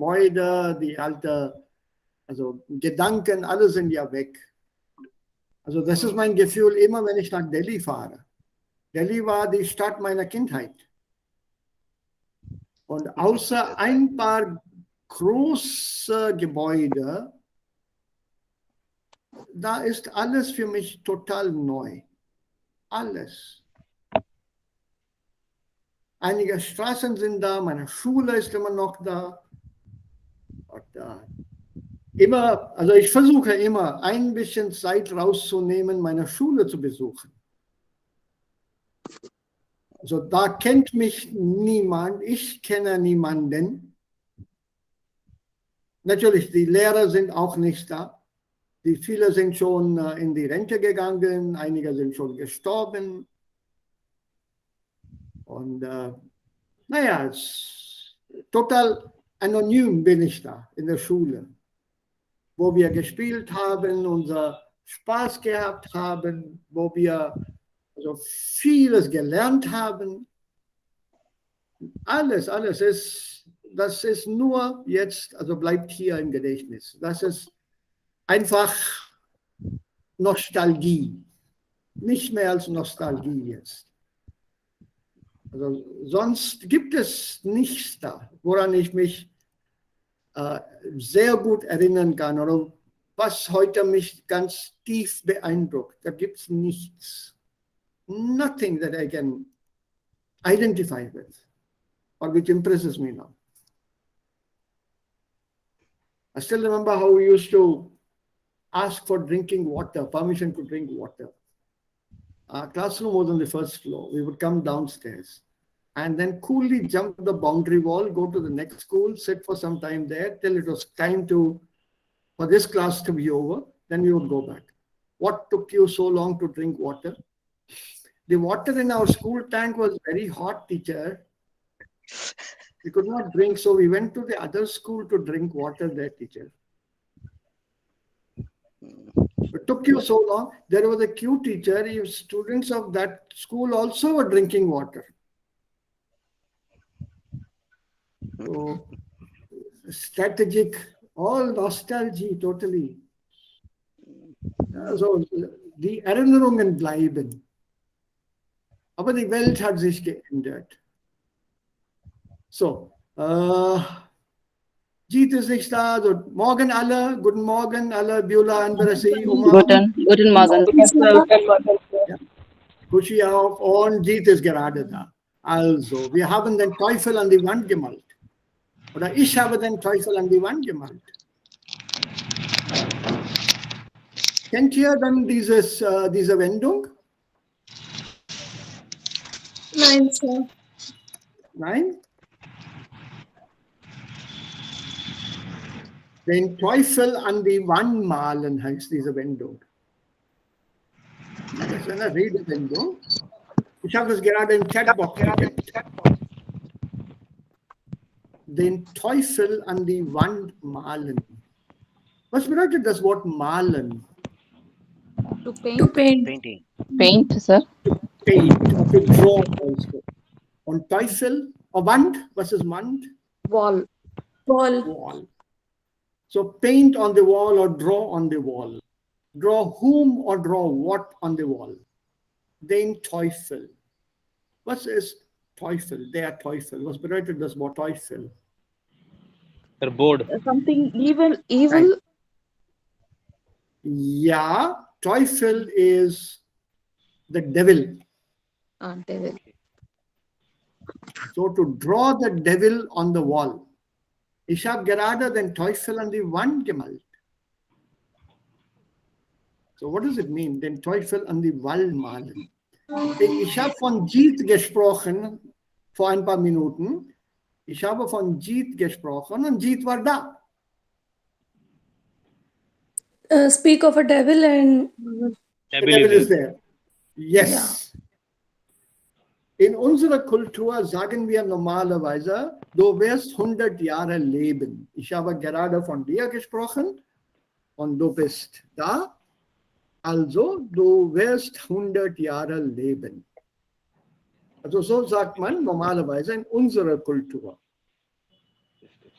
Gebäude, die alte, also Gedanken, alle sind ja weg. Also das ist mein Gefühl immer, wenn ich nach Delhi fahre. Delhi war die Stadt meiner Kindheit. Und außer ein paar große Gebäude, da ist alles für mich total neu. Alles. Einige Straßen sind da, meine Schule ist immer noch da. Und, immer, also ich versuche immer, ein bisschen Zeit rauszunehmen, meine Schule zu besuchen. Also da kennt mich niemand, ich kenne niemanden. Natürlich, die Lehrer sind auch nicht da. Die viele sind schon in die Rente gegangen, einige sind schon gestorben. Und naja, total anonym bin ich da in der Schule, wo wir gespielt haben, unser Spaß gehabt haben, wo wir also vieles gelernt haben. Alles ist, das ist nur jetzt, also bleibt hier im Gedächtnis. Das ist einfach Nostalgie. Nicht mehr als Nostalgie jetzt. Also sonst gibt es nichts da, woran ich mich sehr gut erinnern kann oder was heute mich ganz tief beeindruckt. Da gibt es nichts. Nothing that I can identify with or which impresses me now. I still remember how we used to ask for drinking water, permission to drink water. Our classroom was on the first floor. We would come downstairs and then coolly jump the boundary wall, go to the next school, sit for some time there till it was time for this class to be over. Then we would go back. What took you so long to drink water? The water in our school tank was very hot, teacher. We could not drink, so we went to the other school to drink water there, teacher. It took you so long. There was a queue, teacher. Students of that school also were drinking water. So, strategic, all nostalgia, totally. Also, die Erinnerungen bleiben. Aber die Welt hat sich geändert. So, Jeet ist nicht da. Also, morgen alle, guten Morgen alle, Beulah, Anbarasi, Uma. Guten Morgen. Ja. Kushi auch und Jeet ist gerade da. Also, wir haben den Teufel an die Wand gemalt. Oder ich habe den Teufel an die Wand gemalt. Kennt ihr dann diese Wendung? Nein, Sir. Nein? Den Teufel an die Wand malen heißt diese Wendung. Das ist eine Redewendung. Ich habe es gerade im Chatbox gesagt. Den Teufel an die Wand malen. Was bedeutet das Wort malen? To paint. Painting. Paint, sir. Paint, to draw also. Und Teufel, Wand, was ist Wand? Wall. Wall. So paint on the wall or draw on the wall. Draw whom or draw what on the wall? Den Teufel. Was ist Teufel? Der Teufel. Was bedeutet das Wort Teufel? They're bored. Something evil. Right. Ja, Teufel is the devil. Devil. So to draw the devil on the wall. Ich habe gerade den Teufel an die Wand gemalt. So what does it mean? Den Teufel an die Wand malen. Ich habe von Jeet gesprochen vor ein paar Minuten. Ich habe von Jeet gesprochen und Jeet war da. Speak of a devil and The devil is there. Yes. In unserer Kultur sagen wir normalerweise, du wirst 100 Jahre leben. Ich habe gerade von dir gesprochen und du bist da. Also, du wirst 100 Jahre leben. Also so sagt man normalerweise in unserer Kultur.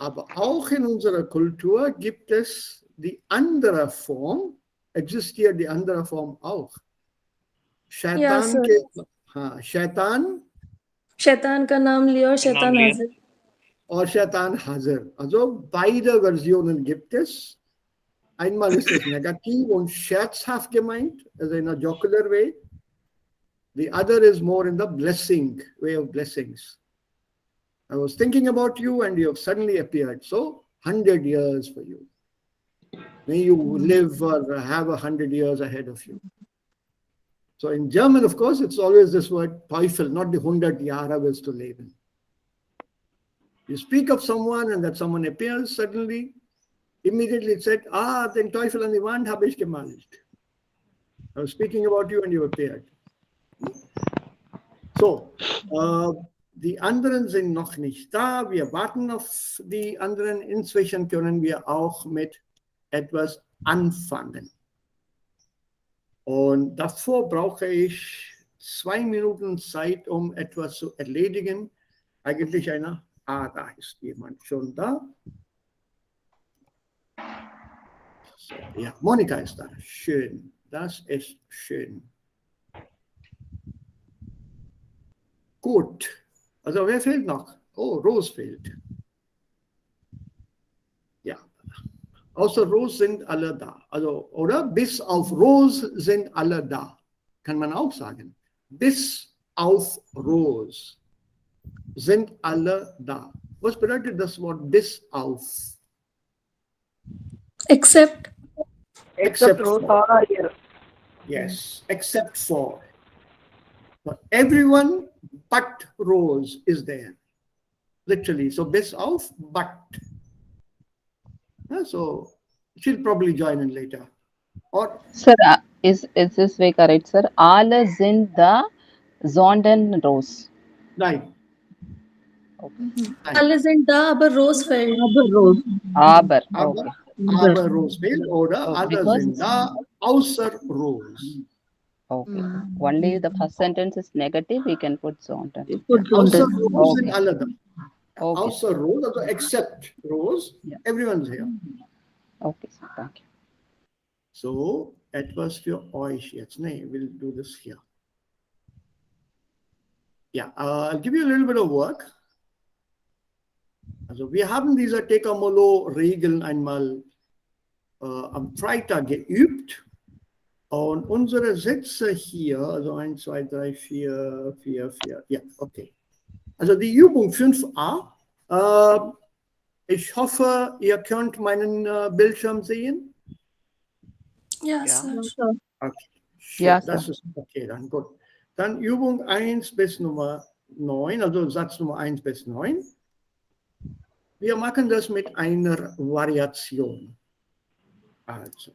Aber auch in unserer Kultur gibt es die andere Form, existiert die andere Form auch. Yeah, Shaitan, sir. Shaitan शैतान का नाम लिया और शैतान लिया। हाजिर. और Shaitan Hazir. Also beide Versionen gibt es. Einmal ist es negativ und scherzhaft gemeint, also in a jocular way. The other is more in the blessing way of blessings. I was thinking about you and you have suddenly appeared. So 100 years for you. May you live or have 100 years ahead of you. So in German, of course, it's always this word Teufel, not the 100 Jahre willst du leben. You speak of someone and that someone appears suddenly, immediately it said, den Teufel an die Wand habe ich gemalt. I was speaking about you and you appeared. So, die anderen sind noch nicht da. Wir warten auf die anderen. Inzwischen können wir auch mit etwas anfangen. Und davor brauche ich 2 Minuten Zeit, um etwas zu erledigen. Eigentlich da ist jemand schon da. So, ja, Monika ist da. Schön. Das ist schön. Gut. Also wer fehlt noch? Oh, Rose fehlt. Ja. Außer Rose sind alle da. Also, oder? Bis auf Rose sind alle da. Kann man auch sagen. Bis auf Rose sind alle da. Was bedeutet das Wort bis auf? Except. Except Rose, for. all are here. Yes, except for. But everyone but Rose is there. Literally. So bis auf, but. So she'll probably join in later. Or Sir, is this way correct, sir? Alle sind da, sondern Rose. nein. Alle sind da, aber Rose fehlt. Aber. Aber, Okay. aber Rose fehlt oder Oh, alle because- sind da, außer Rose. Okay. Only the first sentence is negative, we can put sondern. Außer Rose sind Okay. alle da. Okay. Außer Rose, also except Rose, Yeah. everyone's here. Okay, sir. Thank you. So, etwas für euch jetzt. Nee, we'll do this here. Yeah, I'll give you a little bit of work. Also, wir haben diese Tekamolo-Regeln einmal am Freitag geübt. Und unsere Sätze hier, also 1, 2, 3, 4, 4, 4, ja, okay. Also die Übung 5a. Ich hoffe, ihr könnt meinen Bildschirm sehen. Ja, Ja. sir. Okay. Schön, Ja, das ist okay, dann gut. Dann Übung 1 bis Nummer 9, also Satz Nummer 1 bis 9. Wir machen das mit einer Variation. Also,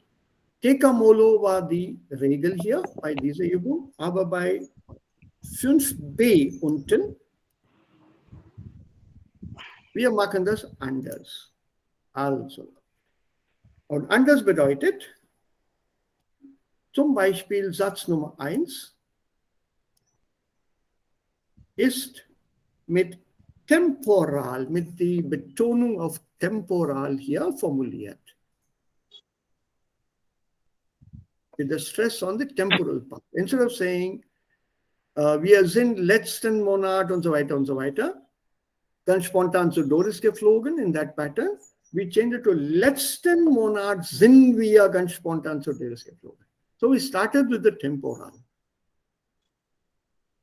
Tekamolo war die Regel hier bei dieser Übung, aber bei 5b unten, wir machen das anders. Also, und anders bedeutet, zum Beispiel Satz Nummer 1 ist mit temporal, mit der Betonung auf temporal hier formuliert. With the stress on the temporal part. Instead of saying, wir sind letzten Monat und so weiter, ganz spontan zu Doris geflogen in that pattern. We change it to letzten Monat sind wir ganz spontan zu Doris geflogen. So we started with the temporal.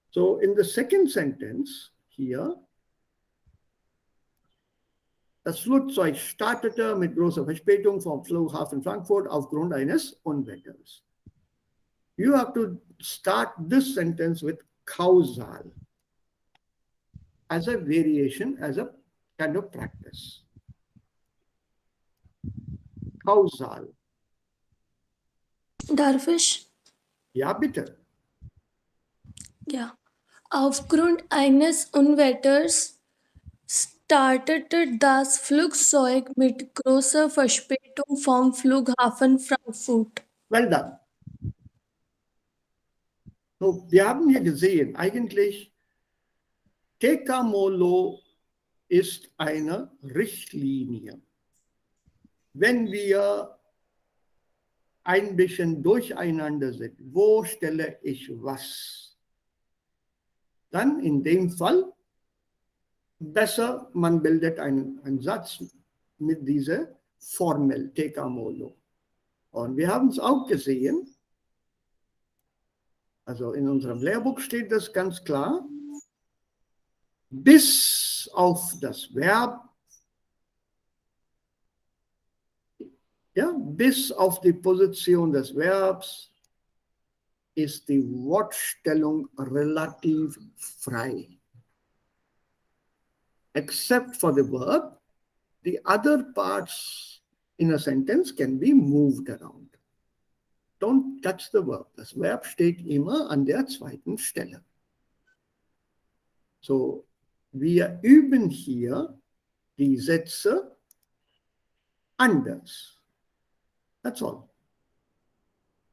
So in the second sentence here, das Flugzeug startete mit großer Verspätung vom Flughafen Frankfurt aufgrund eines Unwetters. You have to start this sentence with causal as a variation, as a kind of practice. Causal. Darfish? Ja, bitte. Ja. Aufgrund eines Unwetters startete das Flugzeug mit großer Verspätung vom Flughafen Frankfurt. Well done. So, wir haben hier gesehen, eigentlich Tekamolo ist eine Richtlinie. Wenn wir ein bisschen durcheinander sind, wo stelle ich was? Dann in dem Fall besser, man bildet einen Satz mit dieser Formel, Tekamolo. Und wir haben es auch gesehen, also in unserem Lehrbuch steht das ganz klar, bis auf das Verb, ja, bis auf die Position des Verbs ist die Wortstellung relativ frei. Except for the verb, the other parts in a sentence can be moved around. Don't touch the verb. Das Verb steht immer an der zweiten Stelle. So, wir üben hier die Sätze anders. That's all.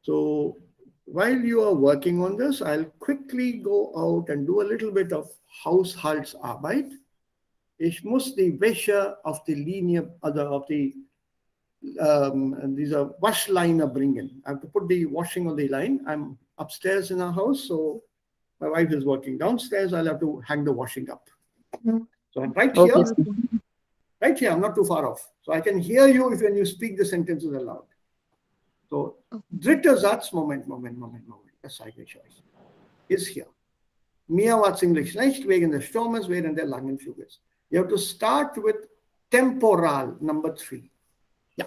So, while you are working on this, I'll quickly go out and do a little bit of Haushaltsarbeit. Ich muss die Wäsche auf die Linie, also auf die dieser Waschliner bringen. I have to put the washing on the line. I'm upstairs in our house, so my wife is working downstairs. I'll have to hang the washing up. So I'm right Okay, here. sir. Right here, I'm not too far off. So I can hear you when you speak the sentences aloud. So, dritter Satz, Moment. Das zeige ich euch. Ist hier. Mir war ziemlich schlecht wegen des Sturmes während der langen Fluges. You have to start with temporal, number 3. Ja.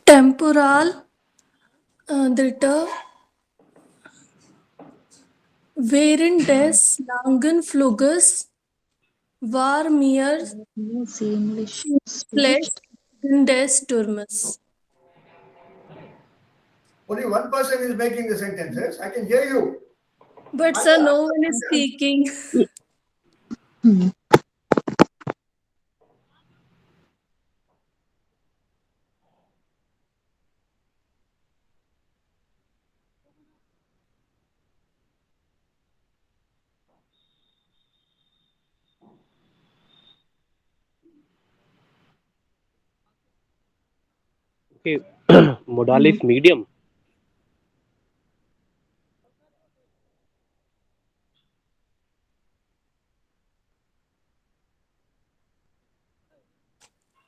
Temporal, dritter, während des langen Fluges war mir Ziemlich schlecht wegen des Sturmes. Only one person is making the sentences. I can hear you. But sir, no one is speaking. Okay. Modal is medium.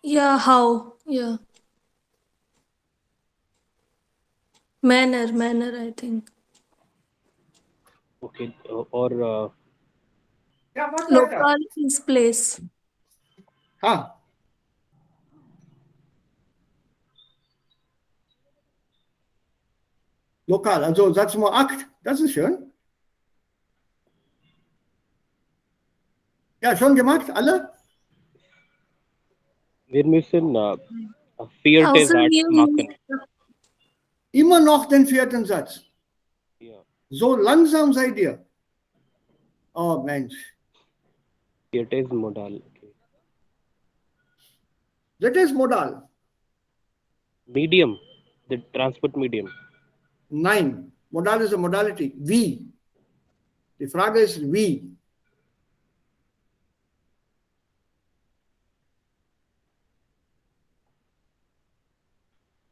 Yeah, how? Yeah. Manner, I think. Okay. Or Yeah, what matter? Local is place. Ah. Lokal, also Satz Nummer 8. Das ist schön. Ja, schon gemacht, alle? wir müssen vierte Also Satz you machen. Immer noch den 4. Satz. Ja. So langsam seid ihr. Oh Mensch. Vierte ist Modal. Okay. Das ist Modal. Medium. The transport medium. Nein. Modal ist a modality. Wie. Die Frage ist wie.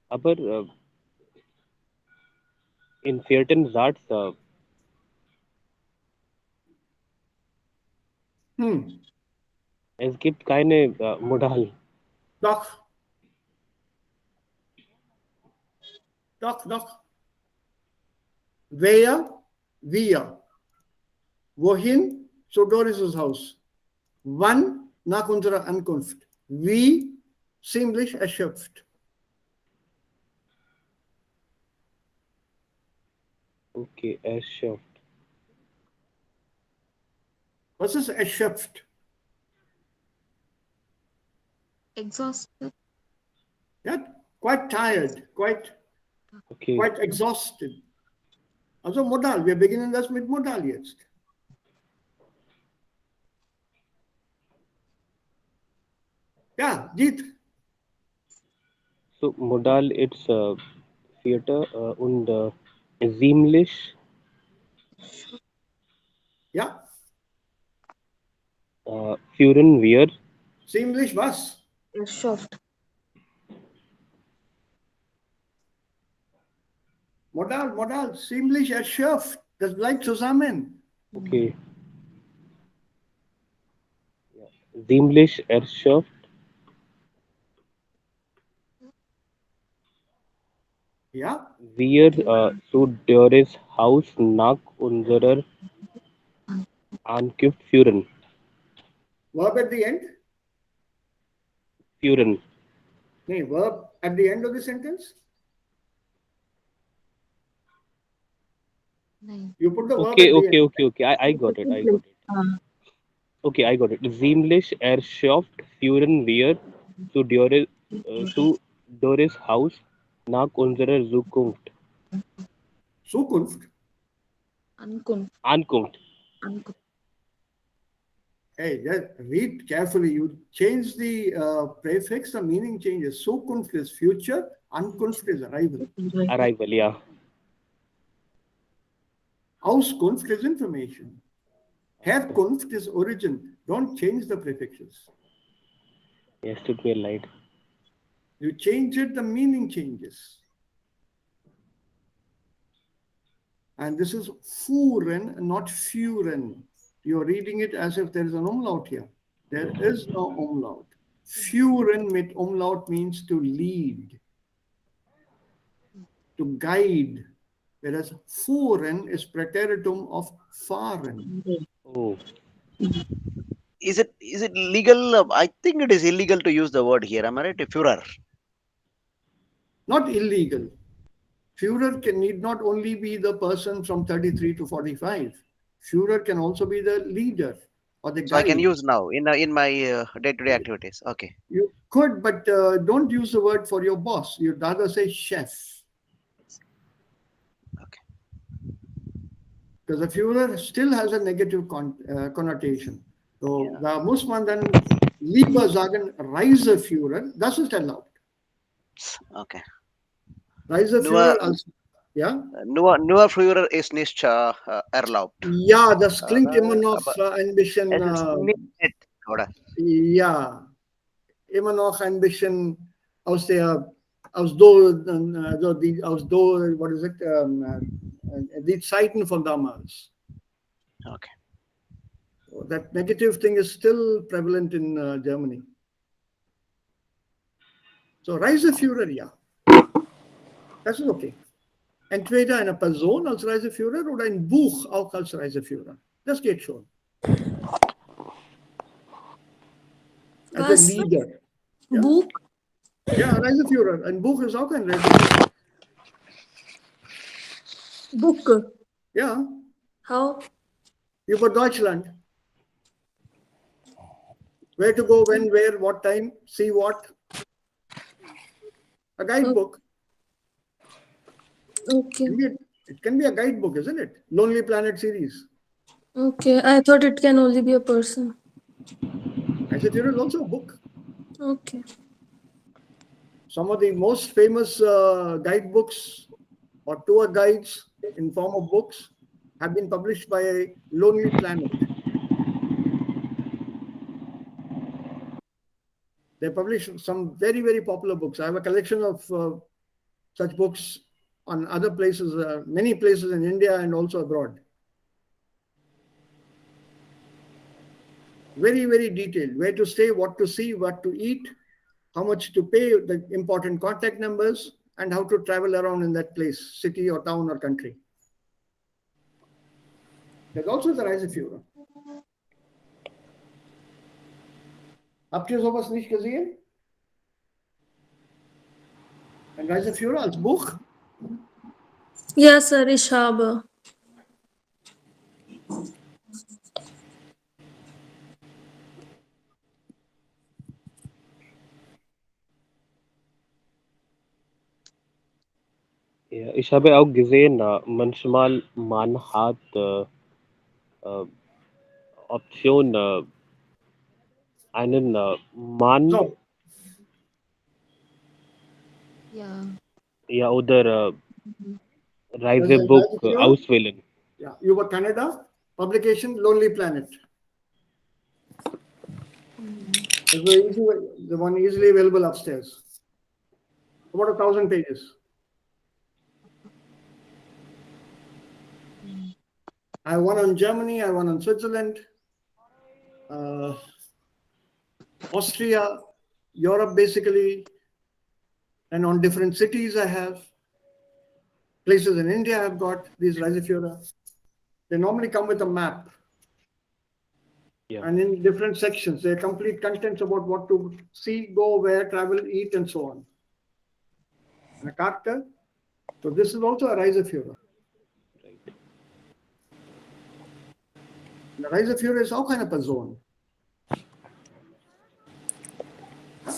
Aber in vierten Satz es gibt keine Modal. Doch. Doch. Wer, wir. Wohin? Zu Doris' Haus. Wann? Nach unserer Ankunft. Wie? Ziemlich erschöpft. Okay, erschöpft. Was ist erschöpft? exhausted. Ja? quite tired, quite Okay. exhausted. Also modal, wir beginnen das mit modal jetzt. Ja, Jeet. So modal, it's theater und ziemlich Ja, führen wir ziemlich was? Erschöpft. Modal, ziemlich erschöpft. Das bleibt zusammen. okay. Ziemlich erschöpft Ja, wir zu Dörres Haus nach unserer Ankunft führen. verb at the end? Führen. No, verb at the end of the sentence? Nein. You put the verb Okay, at the okay, end. okay, okay. I got it. I got it. Ah, Okay, I got it. Ziemlich erschöpft führen wir zu Dörres Haus nach unserer Zukunft. Zukunft. Ankunft. Ankunft. Ankunft. Hey, just read carefully. You change the prefix, the meaning changes. Zukunft is future, Ankunft is arrival. Arrival, yeah. Auskunft is information. Herkunft is origin. Don't change the prefixes. Yes, tut mir leid. You change it, the meaning changes. And this is fuhren, not fuhren. You're reading it as if there is an umlaut here. There is no umlaut. Fuhren mit umlaut means to lead, to guide, whereas fuhren is preteritum of fahren. Oh, Is it legal? I think it is illegal to use the word here. Am I right? Führer. Not illegal. Führer need not only be the person from 33 to 45. Führer can also be the leader or the So I can guide. use now in my day-to-day activities. Okay. You could, but don't use the word for your boss. You'd rather say chef. Okay. Because the Führer still has a negative connotation. So, Yeah. da muss man dann lieber sagen, Reiseführer, das ist erlaubt. Okay. Reiseführer als, ja? Nur Führer ist nicht erlaubt. Ja, das klingt immer noch Aber ein bisschen, es ist nicht nett, oder? ja, immer noch ein bisschen aus der, aus what is it, die Zeiten von damals. Okay. So that negative thing is still prevalent in Germany. So Reiseführer, ja. Das ist okay. Entweder eine Person als Reiseführer oder ein Buch auch als Reiseführer. Das geht schon. Als ein Was? Leader. Ja? Book? Ja, Reiseführer. Ein Buch ist auch ein Reiseführer. Book. Ja, How? über Deutschland. Where to go, when, where, what time, see what. A guidebook. Okay. It can be a guidebook, isn't it? Lonely Planet series. Okay. I thought it can only be a person. Reiseführer is also a book. Okay. Some of the most famous guidebooks or tour guides in form of books have been published by Lonely Planet. They publish some very, very popular books. I have a collection of such books on other places, many places in India and also abroad. Very, very detailed. Where to stay, what to see, what to eat, how much to pay, the important contact numbers, and how to travel around in that place, city or town or country. There's also the Reiseführer. Habt ihr sowas nicht gesehen? Ein Reiseführer als Buch? Ja, sir, ich habe. Ich habe auch gesehen, manchmal man hat äh, Option einen Mann So, Yeah. ja, oder there's a Reisebook right here. auswählen. Yeah, you were Canada, publication Lonely Planet. There's the one easily available upstairs. About 1,000 pages. I have one on Germany, I have one on Switzerland, Austria, Europe basically, and on different cities I have. Places in India I've got these Reisefura. They normally come with a map. Yeah. And in different sections, they're complete contents about what to see, go, where, travel, eat, and so on. And a character. So this is also a Reisefura. Right. The Reisefura is auch eine Person.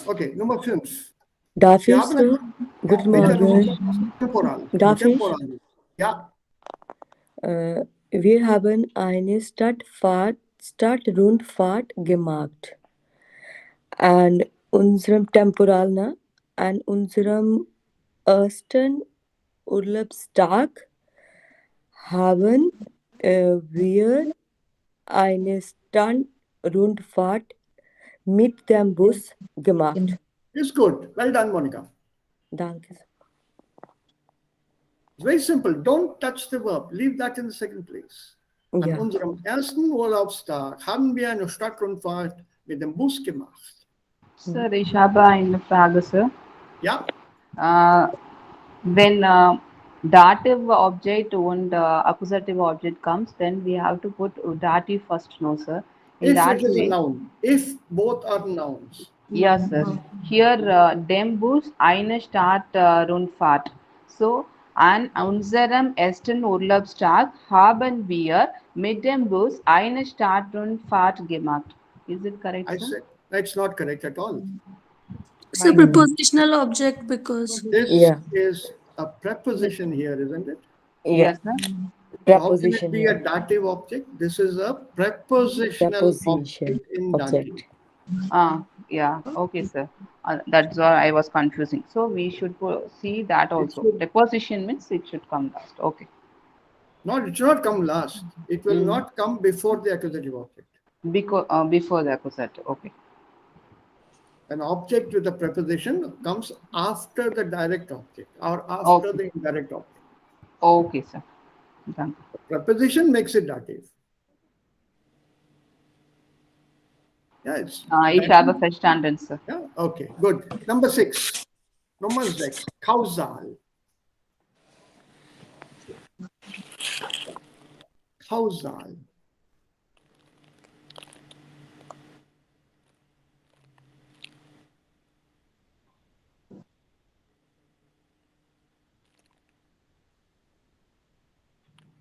Okay, Nummer 5. Darf Wir ich haben so? Guten bitte Nummer Morgen. 5. Temporal. Darf ich? Temporal. Ja, Wir haben eine Stadtrundfahrt gemacht. An unserem Temporal, ne? An unserem ersten Urlaubstag haben wir eine Stadtrundfahrt mit dem Bus gemacht. it's good. Well done, Monica. Danke. It's very simple. Don't touch the verb. Leave that in the second place. An Ja. unserem ersten Urlaubstag haben wir eine Stadtrundfahrt mit dem Bus gemacht. Sir, ich habe eine Frage, Sir. Ja, When dative object and accusative object comes, then we have to put dative first, no, sir. In if that it is a way, noun. If both are nouns. yes, sir. Here, dem Bus eine Stadtrundfahrt. So, an unserem ersten Urlaubstag haben wir mit dem Bus eine Stadtrundfahrt gemacht. Is it correct, I sir? said that's not correct at all. It's a prepositional object because This Yeah. is a preposition here, isn't it? Yes, sir. So how can it Preposition be a here. dative object? This is a prepositional Preposition object in dative. object. Yeah, okay, sir. That's why I was confusing. So we should see that also. should- Preposition means it should come last. Okay. No, it should not come last. It will not come before the accusative object. Because before the accusative. Okay. An object with a preposition comes after the direct object or after the indirect object. Okay, sir. Done. Preposition makes it dative. Yeah, it's Ich habe verstanden, sir. yeah, okay, good. Number 6. Number 6. Causal. Causal.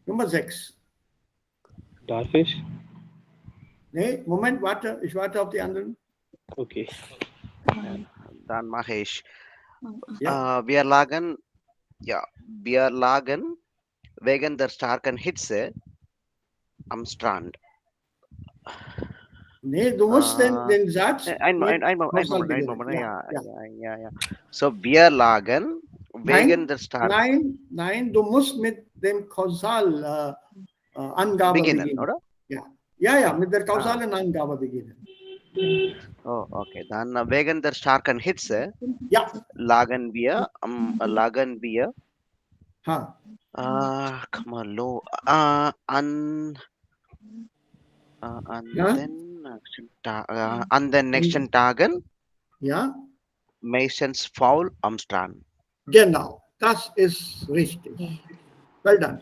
Nummer 6. Darf ich? Nee, Moment, warte. Ich warte auf die anderen. Okay. Dann mache ich. Ja. Wir lagen wegen der starken Hitze am Strand. Nee, du musst den Satz. Ein Moment. Ja. So, wir lagen wegen der starken. Nein, du musst mit dem Kausal Angabe beginnen. Oder? Ja, mit der kausalen Angabe beginnen. Oh, okay. Dann wegen der starken Hitze Ja. lagen wir Ha. come on, low. An den nächsten Tagen Ja, meistens faul am Strand. genau. Das ist richtig. Well done.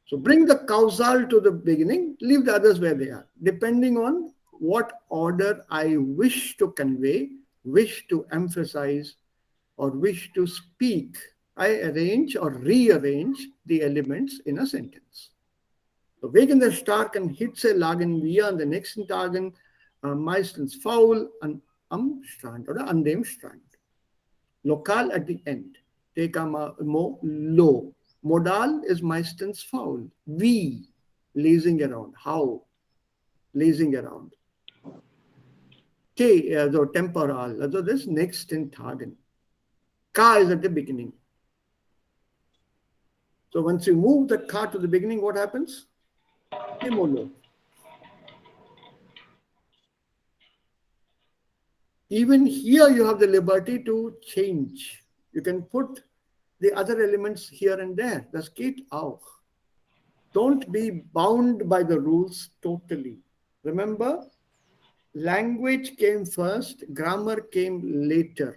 So bring the causal to the beginning, leave the others where they are. Depending on what order I wish to convey, wish to emphasize, or wish to speak, I arrange or rearrange the elements in a sentence. So wegen der starken Hitze lagen wir an den nächsten Tagen meistens faul am Strand oder an dem Strand. Lokal at the end. mo, low. Modal is meistens faul. Wie, lazing around. How, lazing around. T, also temporal, also this next in Tagen. Ka is at the beginning. So once you move the ka to the beginning, what happens? Imolo. Even here you have the liberty to change. You can put the other elements here and there. Das geht auch. Don't be bound by the rules totally. Remember, language came first, grammar came later.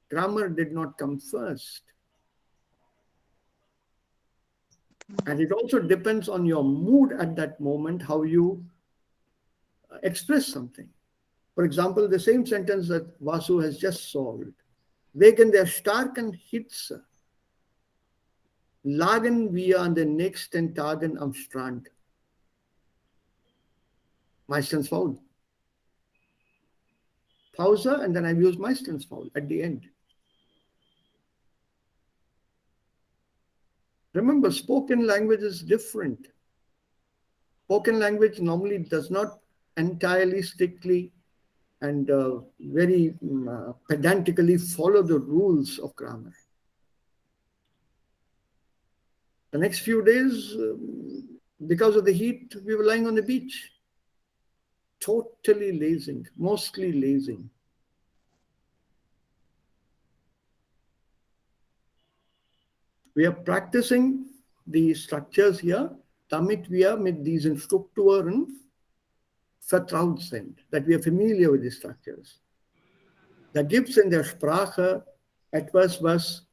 Grammar did not come first. And it also depends on your mood at that moment, how you express something. For example, the same sentence that Vasu has just solved. Wegen der starken Hitze lagen wir an den nächsten Tagen am Strand. Meistens faul. Pause, and then I've used meistens faul at the end. Remember, spoken language is different. Spoken language normally does not entirely strictly and very pedantically follow the rules of grammar. The next few days, because of the heat, we were lying on the beach. Totally lazing, mostly lazing. We are practicing the structures hier, damit wir mit diesen Strukturen vertraut sind, that we are familiar with the structures. Da gibt es in der Sprache etwas, was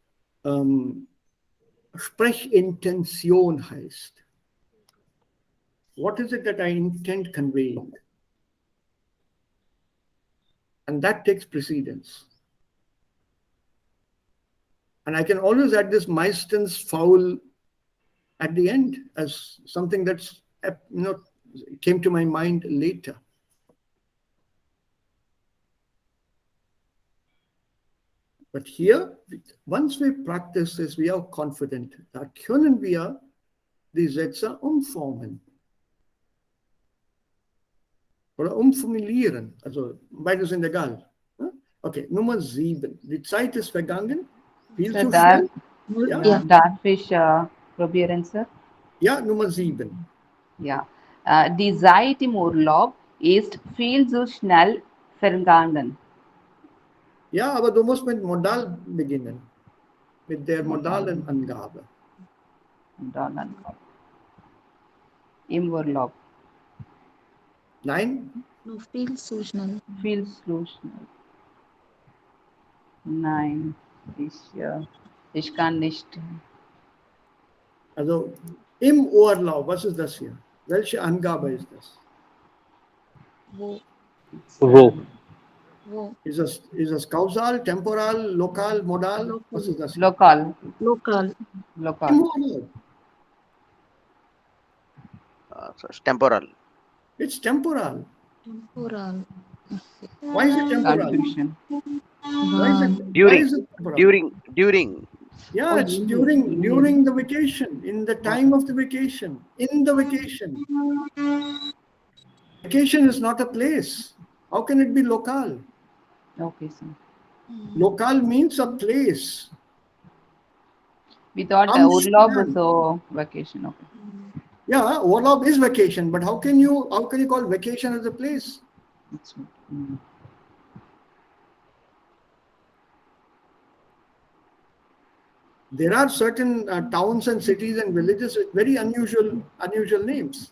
Sprechintention heißt. What is it that I intend conveying? And that takes precedence. And I can always add this meistens faul at the end as something that's, came to my mind later. But here, once we practice this, we are confident. Da können wir die Sätze umformen. Oder umformulieren. Also beides sind egal. Okay, Nummer 7. Die Zeit ist vergangen. Viel Sir, zu schnell. Yeah. Darf ich probieren, Sir? Ja, Nummer 7. Ja. Die Zeit im Urlaub ist viel zu schnell vergangen. Ja, aber du musst mit Modal beginnen. Mit der modalen Angabe. Modalangabe. Im Urlaub. Nein? No, viel zu schnell. Viel zu schnell. Nein, ich kann nicht. Also im Urlaub, was ist das hier? Welche Angabe ist das? Wo? Wo. Wo? Ist das kausal, temporal, lokal, modal? Was ist das hier? Lokal. Local. Lokal. Im Urlaub. So it's temporal. It's temporal. Temporal. Why is it temporal? Confusion. Why is During. it temporal? During. Yeah, it's during the vacation, in the time of the vacation, in the vacation. Vacation is not a place. How can it be local? Okay, sir. Local means a place. We thought Urlaub, so vacation. Okay. Yeah, Urlaub is vacation, but how can you call vacation as a place? That's good. There are certain towns and cities and villages with very unusual names.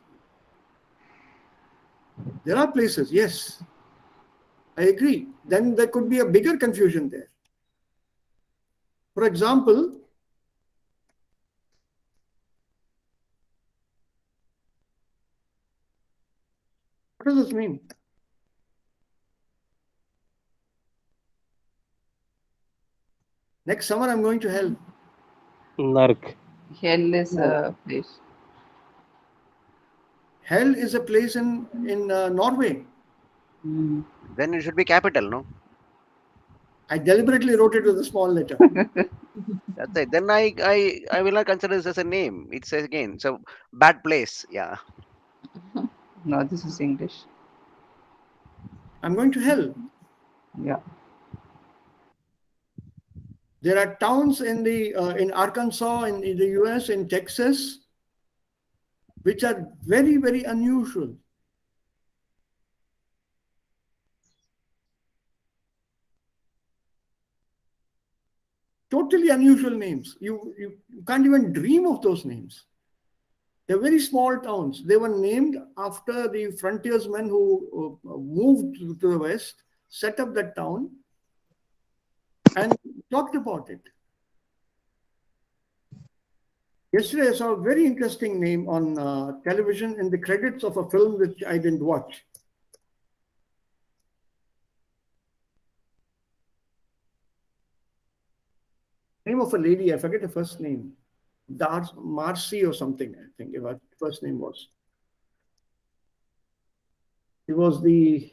There are places, yes. I agree. Then there could be a bigger confusion there. For example, what does this mean? Next summer, I'm going to hell. Nark. Hell is a place. Hell is a place in Norway. Mm. Then it should be capital, no? I deliberately wrote it with a small letter. That's it. Then I will not consider this as a name. It's again so bad place. Yeah. No, this is English. I'm going to hell. Yeah. There are towns in Arkansas, in the US, in Texas, which are very, very unusual. Totally unusual names. You can't even dream of those names. They're very small towns. They were named after the frontiersmen who moved to the west, set up that town, and talked about it. Yesterday, I saw a very interesting name on television in the credits of a film which I didn't watch. Name of a lady, I forget her first name. Marcy or something, I think her first name was. He was the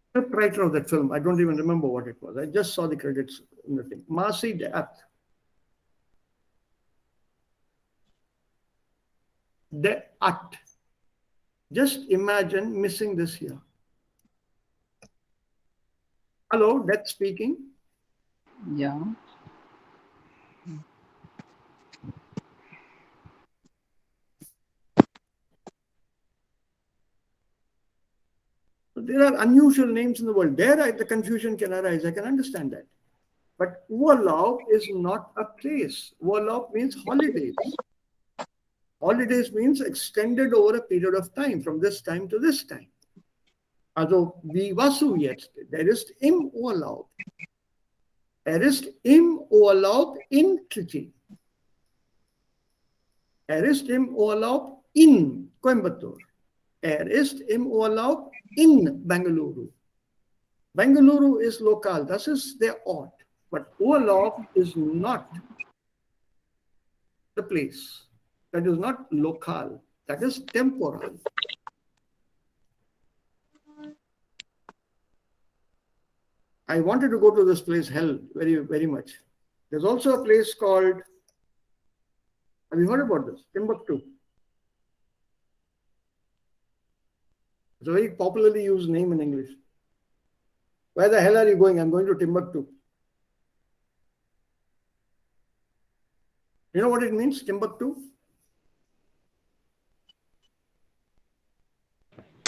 script writer of that film. I don't even remember what it was. I just saw the credits in the thing. Marcy Death. Death. Just imagine missing this here. Hello, Death speaking. Yeah. There are unusual names in the world. There, the confusion can arise. I can understand that. But Urlaub is not a place. Urlaub means holidays. Holidays means extended over a period of time, from this time to this time. Also, wie warst du jetzt? Der ist im Urlaub. Er ist im Urlaub in Trichy. Er ist im Urlaub in Coimbatore. Er ist im Urlaub in Bengaluru. Bengaluru is local. Das ist der Ort. But Urlaub is not the place. That is not local. That is temporal. I wanted to go to this place, hell, very, very much. There's also a place called, have you heard about this? Timbuktu. It's a very popularly used name in English. Where the hell are you going? I'm going to Timbuktu. You know what it means, Timbuktu?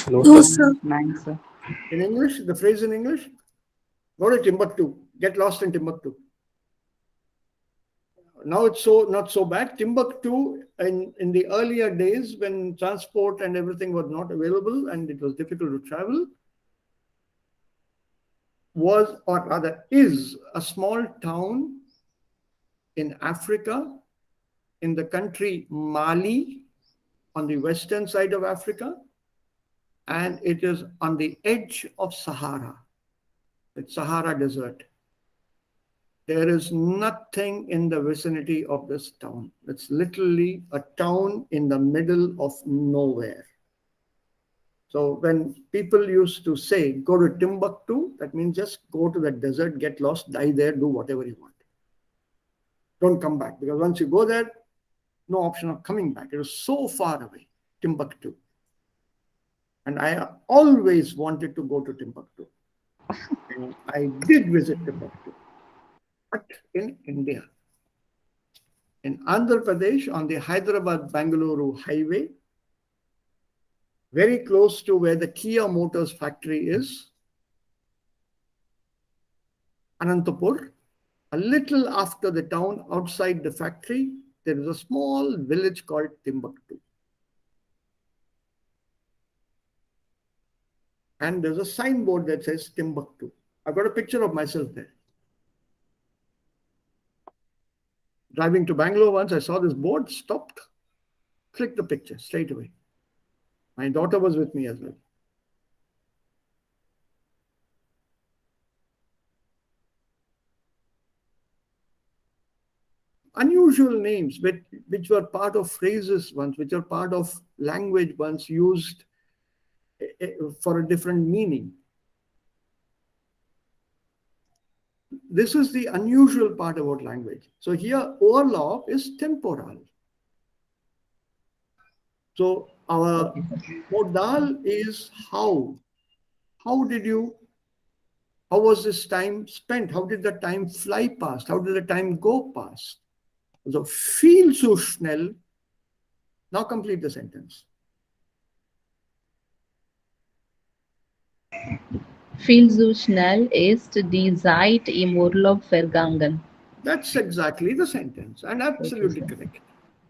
No, No, sir. sir. Nice, sir. In English, the phrase in English, go to Timbuktu, get lost in Timbuktu. Now it's not so bad. Timbuktu, in the earlier days when transport and everything was not available and it was difficult to travel, was, or rather is, a small town in Africa, in the country Mali, on the western side of Africa, and it is on the edge of Sahara. It's Sahara Desert. There is nothing in the vicinity of this town. It's literally a town in the middle of nowhere. So when people used to say, go to Timbuktu, that means just go to the desert, get lost, die there, do whatever you want. Don't come back, because once you go there, no option of coming back. It is so far away, Timbuktu. And I always wanted to go to Timbuktu. And I did visit Timbuktu, but in India. In Andhra Pradesh, on the Hyderabad-Bangalore highway, very close to where the Kia Motors factory is, Anantapur, a little after the town, outside the factory, there is a small village called Timbuktu. And there's a signboard that says Timbuktu. I've got a picture of myself there. Driving to Bangalore once, I saw this board, stopped, clicked the picture straight away. My daughter was with me as well. Unusual names, which were part of phrases once, which are part of language once used for a different meaning. this is the unusual part about language. So here, Orlov is temporal. So our modal is how. How was this time spent? How did the time fly past? How did the time go past? So viel zu schnell. Now complete the sentence. Viel zu schnell ist die Zeit im Urlaub vergangen. That's exactly the sentence and absolutely correct.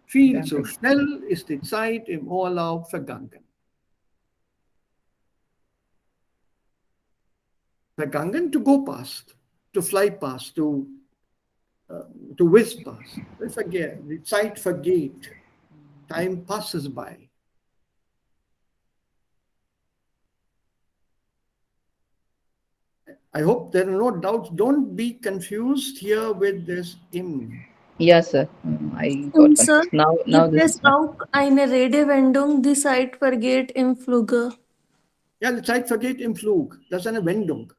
Viel zu schnell ist die Zeit im Urlaub vergangen. Vergangen, to go past, to fly past, to whiz past. Vergeht, die Zeit vergeht. Time passes by. I hope there are no doubts. Don't be confused here with this im. Yes, sir. I got Sir, confused. Now gibt this es is fine. auch eine Redewendung, die Zeit vergeht im Fluge? Ja, die Zeit vergeht im Flug. Das ist eine Wendung.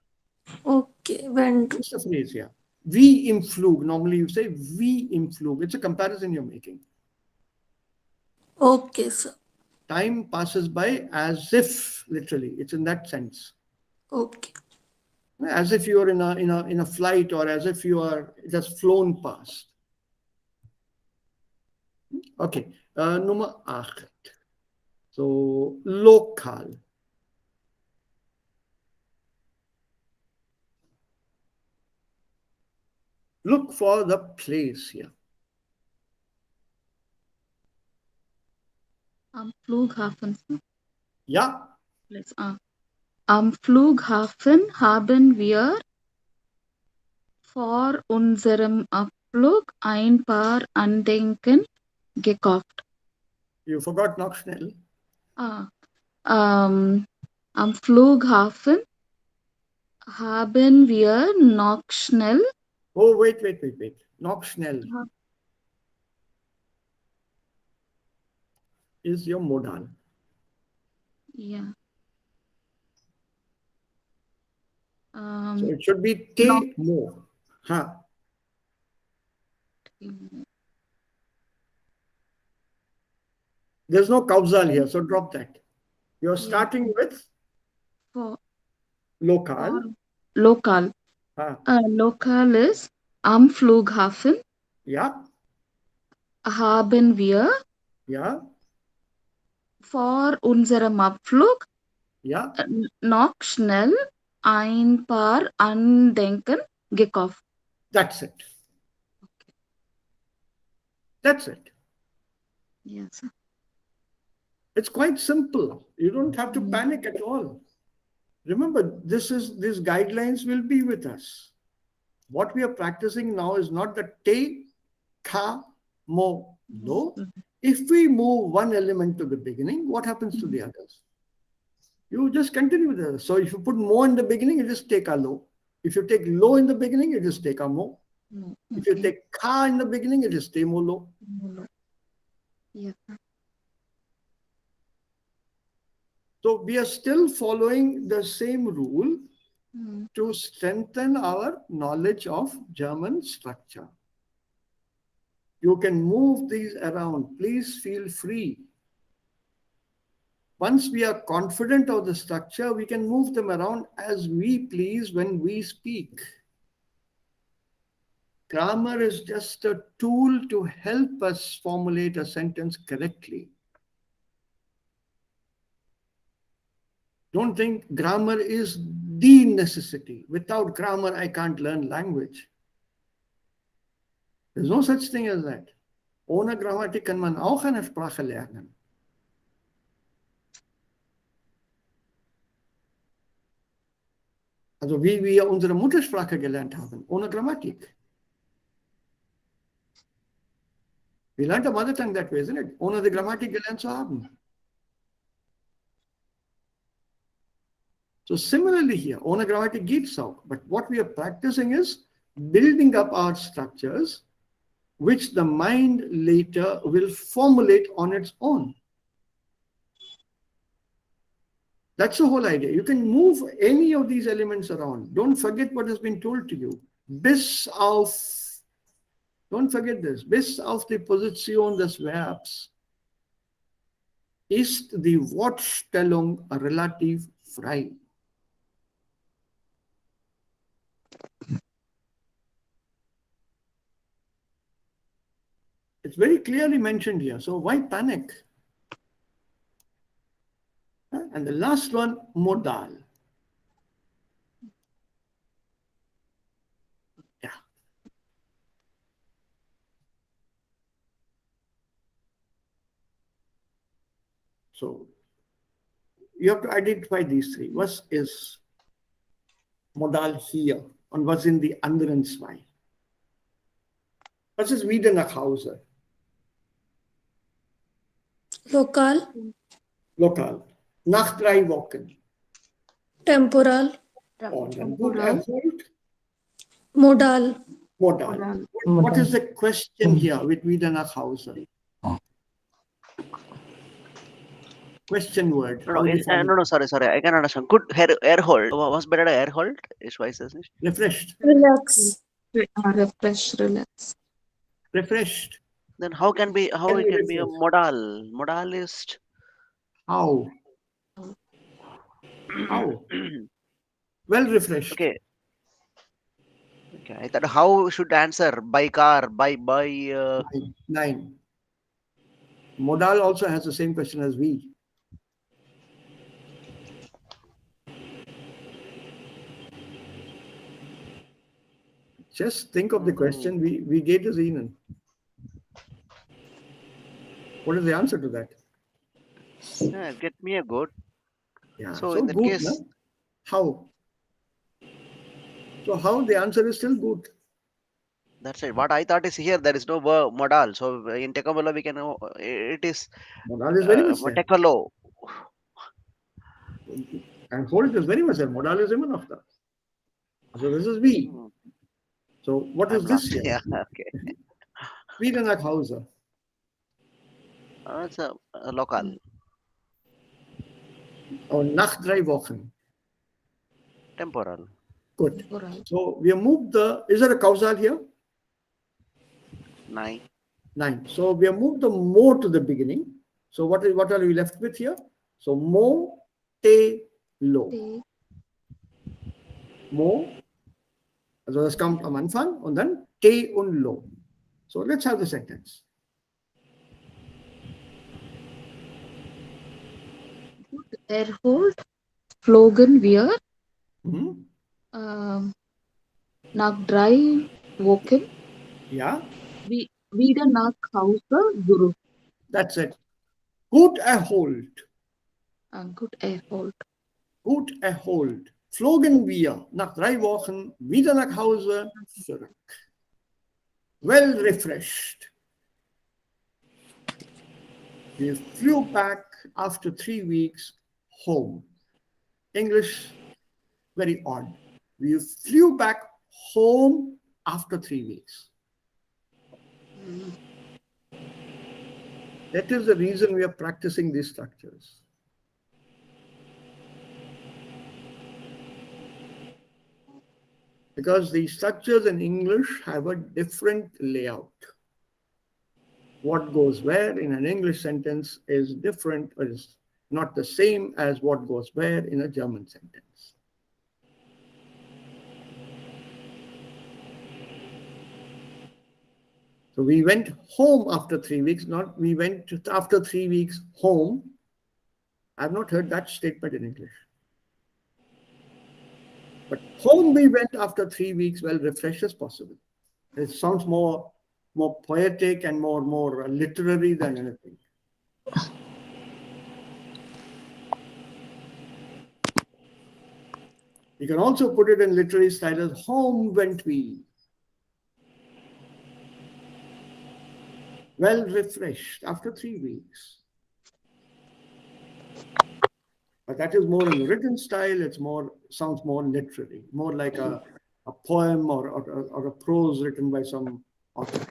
Okay, Wendung. It's a phrase here. Wie im Flug. Normally you say wie im Flug. It's a comparison you're making. Okay, sir. Time passes by as if, literally. It's in that sense. Okay. As if you are in a flight, or as if you are just flown past. Okay, Nummer 8. So, lokal. Look for the place here. Am Flughafen. Ja, Let's, Am Flughafen haben wir vor unserem Abflug ein paar Andenken gekauft. you forgot noch schnell. Am Flughafen haben wir noch schnell. Oh, wait. Noch schnell is your modal. Yeah. So it should be te more. Huh. There's no causal here, so drop that. You're starting with For lokal. Lokal. Huh. Lokal is am Flughafen Ja, haben wir ja, vor unserem Abflug ja. noch schnell ein paar Andenken gekauft. That's it. That's it. Yes. It's quite simple. You don't have to panic at all. Remember, these guidelines will be with us. What we are practicing now is not the te, ka, mo, lo. If we move one element to the beginning, what happens to the others? You just continue with it. So if you put mo in the beginning, you just take a lo. If you take lo in the beginning, you just take a mo. If you take ka in the beginning, it is te mo lo. Yes. So we are still following the same rule to strengthen our knowledge of German structure. You can move these around. Please feel free. Once we are confident of the structure, we can move them around as we please when we speak. Grammar is just a tool to help us formulate a sentence correctly. Don't think grammar is the necessity. Without grammar, I can't learn language. There's no such thing as that. Ohne Grammatik kann man auch eine Sprache lernen. Also wie wir unsere Muttersprache gelernt haben, ohne Grammatik. We learned a mother tongue that way, isn't it? Ohne die Grammatik gelernt zu haben. So similarly here, ohne Grammatik geht's auch. But what we are practicing is building up our structures, which the mind later will formulate on its own. That's the whole idea. You can move any of these elements around. Don't forget what has been told to you. bis auf, don't forget this, bis auf die Position des Verbs ist die Wortstellung relativ frei. It's very clearly mentioned here. So why panic? And the last one, modal. Yeah. So you have to identify these three. What is modal hier und was sind die anderen zwei? Was ist wieder nach Hause? Lokal, Lokal. Nach 3 Wochen. temporal, Und dann gut erholt. modal, Modal. What is the question here with wieder nach Hause? Question word. No, sorry. I can understand. Good air hold. Was better air hold? Ich weiß es nicht. Refreshed. relax, Refresh, relax. Refreshed. Then how it can be a modal? Modalist. How? How? Well refreshed. Okay. I thought how should answer by car, by 9. Modal also has the same question as we. Just think of the question we gave to Zenon. What is the answer to that? get me a good. Yeah. So So in that good, case, no? How? So how the answer is still good. that's it. What I thought is here there is no modal. So in Tekabala we can it is Modal is very much there. Tekalo. And hold is very much there. Modal is even after. So this is we. So what is this here? Yeah, okay. Wieder nach Hause. It's a local. Or nach 3 Wochen. Temporal. Good. So we have moved the, is there a causal here? 9. 9. So we have moved the mo to the beginning. So what are we left with here? So mo, te, lo. Mo, also das kommt am Anfang und dann te und lo. So let's have the sentence. Erhold, flogen wir, Mhm. nach 3 Wochen, Ja, wieder nach Hause zurück. that's it. Gut erholt. Gut erholt. Gut erholt. Flogen wir nach 3 Wochen wieder nach Hause zurück. Well refreshed. We flew back after 3 weeks home. English, very odd. We flew back home after 3 weeks. That is the reason we are practicing these structures. Because the structures in English have a different layout. What goes where in an English sentence is different, or is not the same as what goes where in a German sentence. So we went home after 3 weeks, not we went after 3 weeks home. I've not heard that statement in English. But home we went after 3 weeks, well refreshed as possible. It sounds more poetic and more literary than anything. You can also put it in literary style as home went we. Well refreshed after 3 weeks. But that is more in the written style. It's sounds more literary, more like a poem or a prose written by some author.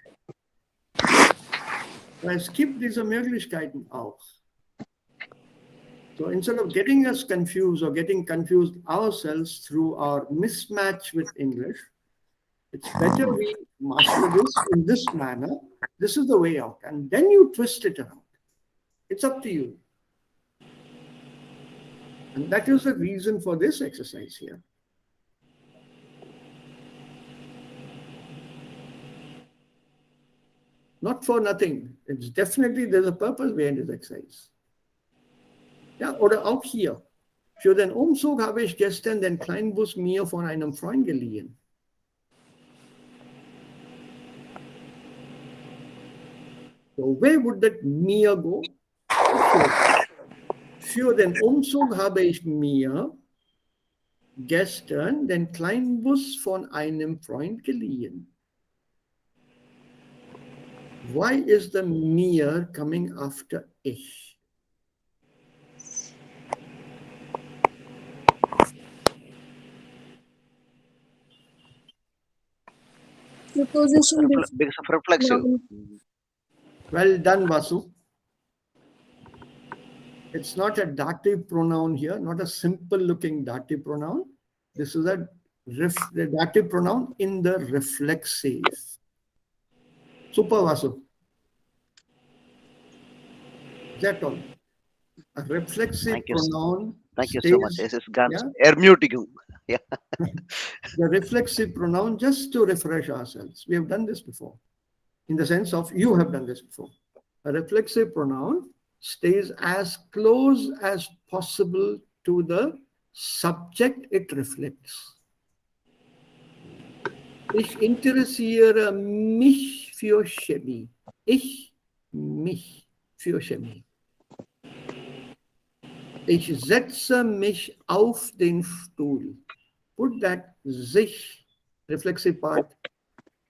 Es gibt diese Möglichkeiten auch. So instead of getting us confused or getting confused ourselves through our mismatch with English, It's better we master this in this manner. This is the way out. And then you twist it around. It's up to you. And that is the reason for this exercise here. Not for nothing. It's definitely, there's a purpose behind this exercise. Ja, oder auch hier. Für den Umzug habe ich gestern den Kleinbus mir von einem Freund geliehen. So where would that mir go? Für den Umzug habe ich mir gestern den Kleinbus von einem Freund geliehen. Why is the mir coming after ich? Preposition Because of reflexive. noun. Well done, Vasu. It's not a dative pronoun here, not a simple looking dative pronoun. This is a dative pronoun in the reflexive. Super, Vasu. That all. A reflexive Thank you. pronoun. Thank you so much. stays- This is Gans yeah? hermeneutical. Yeah. The reflexive pronoun, just to refresh ourselves. We have done this before. In the sense of, you have done this before. A reflexive pronoun stays as close as possible to the subject it reflects. Ich interessiere mich für Chemie. Ich mich für Chemie. Ich setze mich auf den Stuhl. Put that sich reflexive part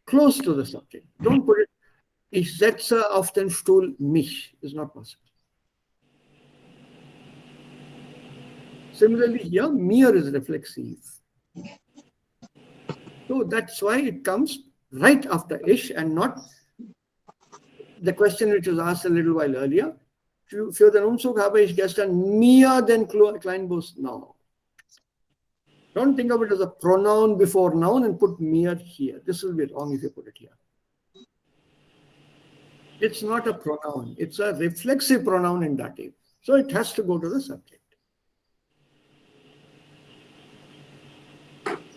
close to the subject. Don't put it, ich setze auf den Stuhl mich. Is not possible. Similarly here, mir is reflexive. So that's why it comes right after ish and not the question which was asked a little while earlier. Für den Umzug habe ich gestern mir den Kleinbus. No. Don't think of it as a pronoun before noun and put mir here. This will be wrong if you put it here. It's not a pronoun. It's a reflexive pronoun in dative. So it has to go to the subject.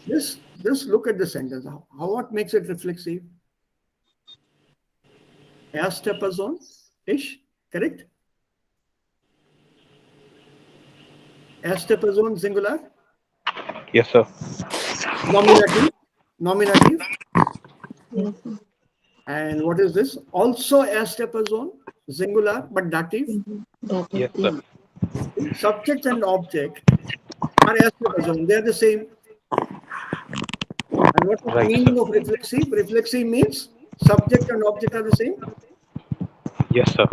Just look at the sentence. What makes it reflexive? Erste Person, ich, correct? Erste Person, singular. Yes, sir. Nominative. Nominative. And what is this? Also erste Person, singular, but dative. Yes, sir. Subject and object are erste Person. They are the same. And what is the Right, meaning sir. of reflexive? Reflexive means subject and object are the same. Yes, sir.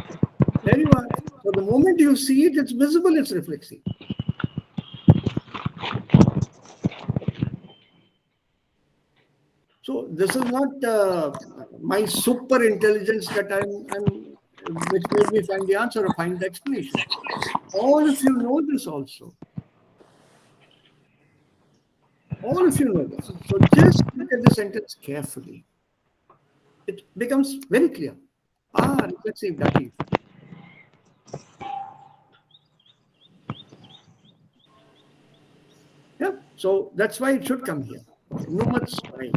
There you are. So the moment you see it, it's visible, it's reflexive. So this is not my super intelligence that which made me find the answer or find the explanation. All of you know this also. All of you know this. So just look at the sentence carefully. It becomes very clear. Reflexive dative. Yeah, so that's why it should come here. Okay, Nummer 2.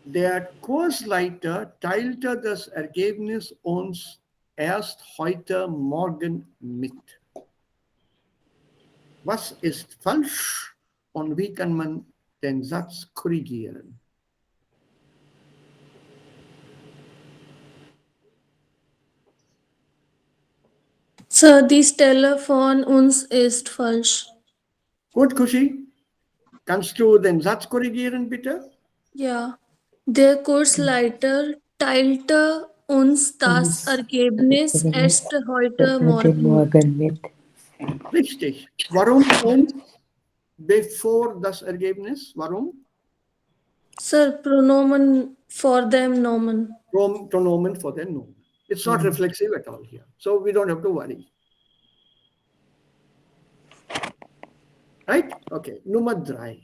Der Kursleiter teilte das Ergebnis uns erst heute Morgen mit. Was ist falsch und wie kann man den Satz korrigieren? Sir, this Telefon uns ist falsch. Gut, Kushi. Kannst du den Satz korrigieren, bitte? Ja. Der Kursleiter teilte uns das Ergebnis erst heute Morgen mit. Richtig. Warum uns bevor das Ergebnis? Warum? Sir, pronomen for them nomen. Pronomen for the nomen. It's not reflexive at all here. So we don't have to worry. Right? Okay. Nummer 3.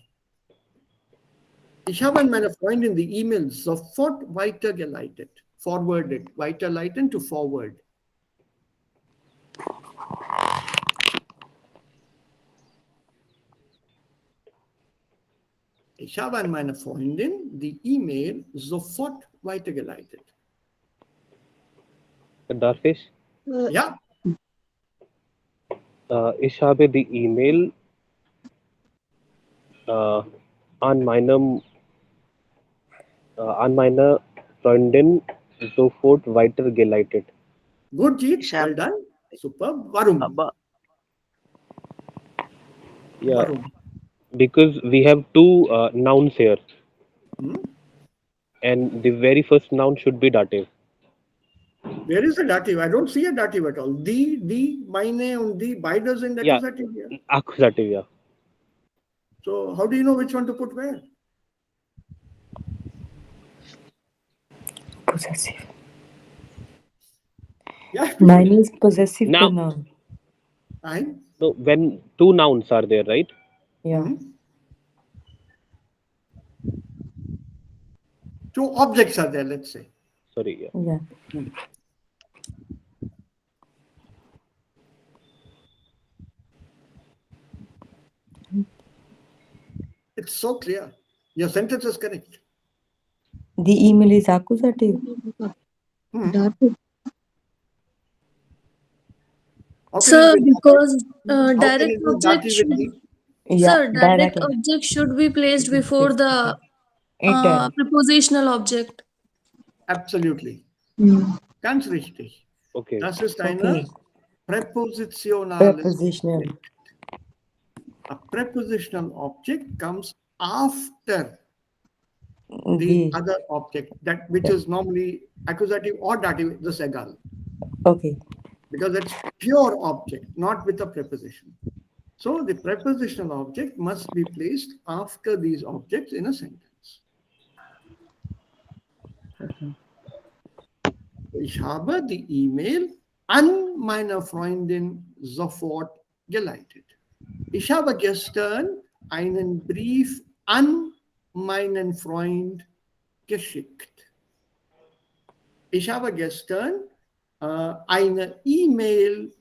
Ich habe an meine Freundin die E-Mail sofort weitergeleitet. Forwarded. Weiterleiten to forward. Ich habe an meine Freundin die E-Mail sofort weitergeleitet. Darfish, Ja, ich habe die E-Mail äh, an meinem an meine Freundin sofort weitergeleitet. good, Jeet. Ich Well habe done. Super. Warum? aber Yeah, Warum? because we have two nouns here, Hmm? and the very first noun should be dative. Where is the dative? I don't see a dative at all. Die, meine und die, beides sind Yeah, accusative here. accusative. Yeah. So how do you know which one to put where? Possessive. Yeah. Mine is possessive Now, pronoun. And no, when two nouns are there, right? Yeah. two objects are there, let's say. Sorry. Yeah. Yeah. It's so clear. Your sentence is correct. The email is accusative. Dative. How can Sir, it be because How can direct it be object dative should, with the Yeah, sir, direct directly. object should be placed before the It. prepositional object. Absolutely. Ganz richtig. Okay. Das ist Okay. eine präpositionales Prepositional. Objekt. A prepositional object comes after the The. other object, that which is normally accusative or dative, this egal, Okay. because it's pure object, not with a preposition. So the prepositional object must be placed after these objects in a sentence. Ich habe die E-Mail an meine Freundin sofort geleitet. Ich habe gestern einen Brief an meinen Freund geschickt. Ich habe gestern eine E-Mail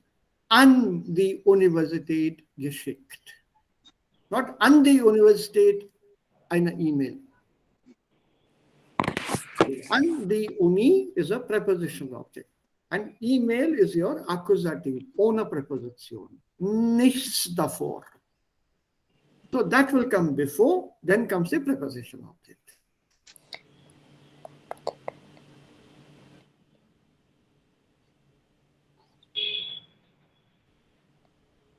an die Universität geschickt. Not an die Universität, eine E-Mail. An die Uni is a prepositional object. And email is your accusative, ohne preposition. Nichts davor. So that will come before, then comes the preposition object.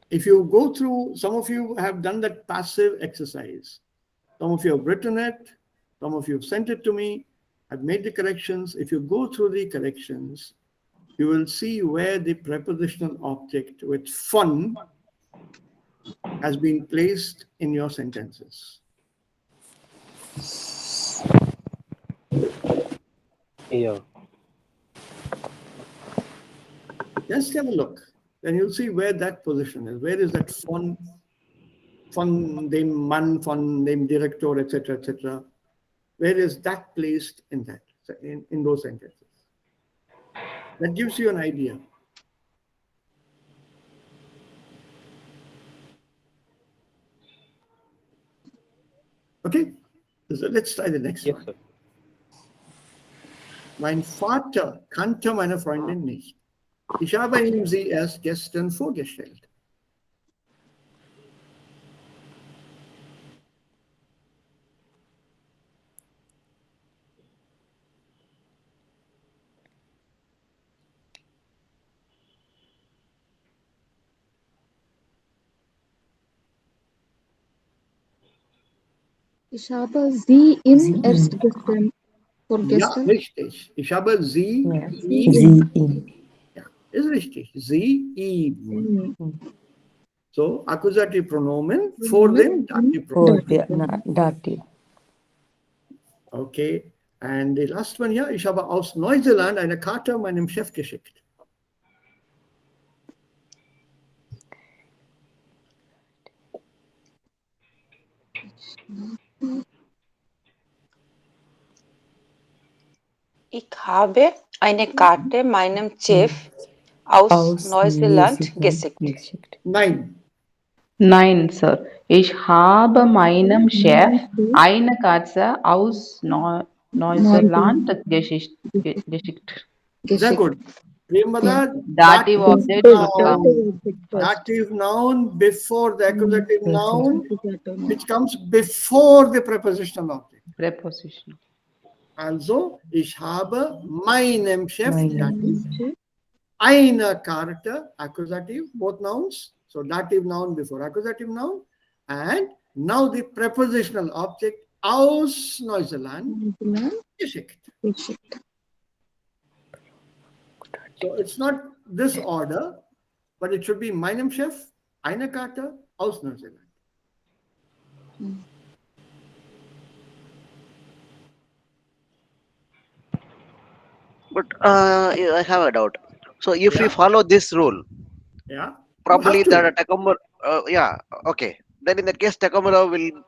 If you go through, some of you have done that passive exercise. Some of you have written it, some of you have sent it to me. I've made the corrections. If you go through the corrections, you will see where the prepositional object with fun has been placed in your sentences. Yeah. Just have a look. Then you'll see where that position is. Where is that von dem Mann, von dem Direktor, etc., etc.? Where is that placed in that, in those sentences? That gives you an idea. Okay, so let's try the next Yes, one. sir. Mein Vater kannte meine Freundin nicht. Ich habe ihm sie erst gestern vorgestellt. Ich habe sie ihm Sie erst ihm. gestern Ja, vorgestern. richtig. Ich habe sie Yeah. ihm. Sie ihm. Ja, ist richtig. Sie ihm. Mhm. So, accusative pronomen for them, dative pronomen. For the dative. Okay. And the last one here, ich habe aus Neuseeland eine Karte meinem Chef geschickt. Ich habe eine Karte meinem Chef aus Aus Neuseeland Neuseeland geschickt. geschickt. 9. Nein, Sir. Ich habe meinem Chef eine Katze aus Neuseeland geschickt. Sehr good. Remember, Dative object would come. dative noun before the accusative noun, which comes before the prepositional object. Preposition. Also, ich habe meinem Chef, Meinem dative, eine Karte, accusative, both nouns. So, dative noun before accusative noun. And now the prepositional object aus Neuseeland geschickt. So, it's not this order, but it should be meinem Chef, eine Karte, aus Neuseeland. But I have a doubt. So if we Yeah. follow this rule, Yeah. probably You have the Takamura, yeah, okay. Then in that case, Takamura will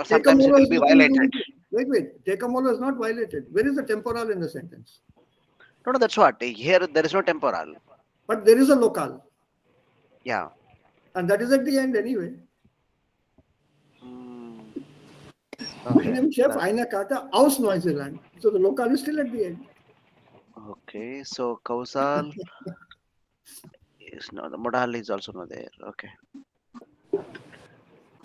sometimes it Takamura will is be nothing to do violated. with it. Wait. Takamura is not violated. Where is the temporal in the sentence? No, that's what. Here there is no temporal. But there is a locale. Yeah. And that is at the end anyway. Meinem Chef, eine Karte aus Neuseeland. So the locale is still at the end. Okay, so causal is not, the modal is also not there. Okay.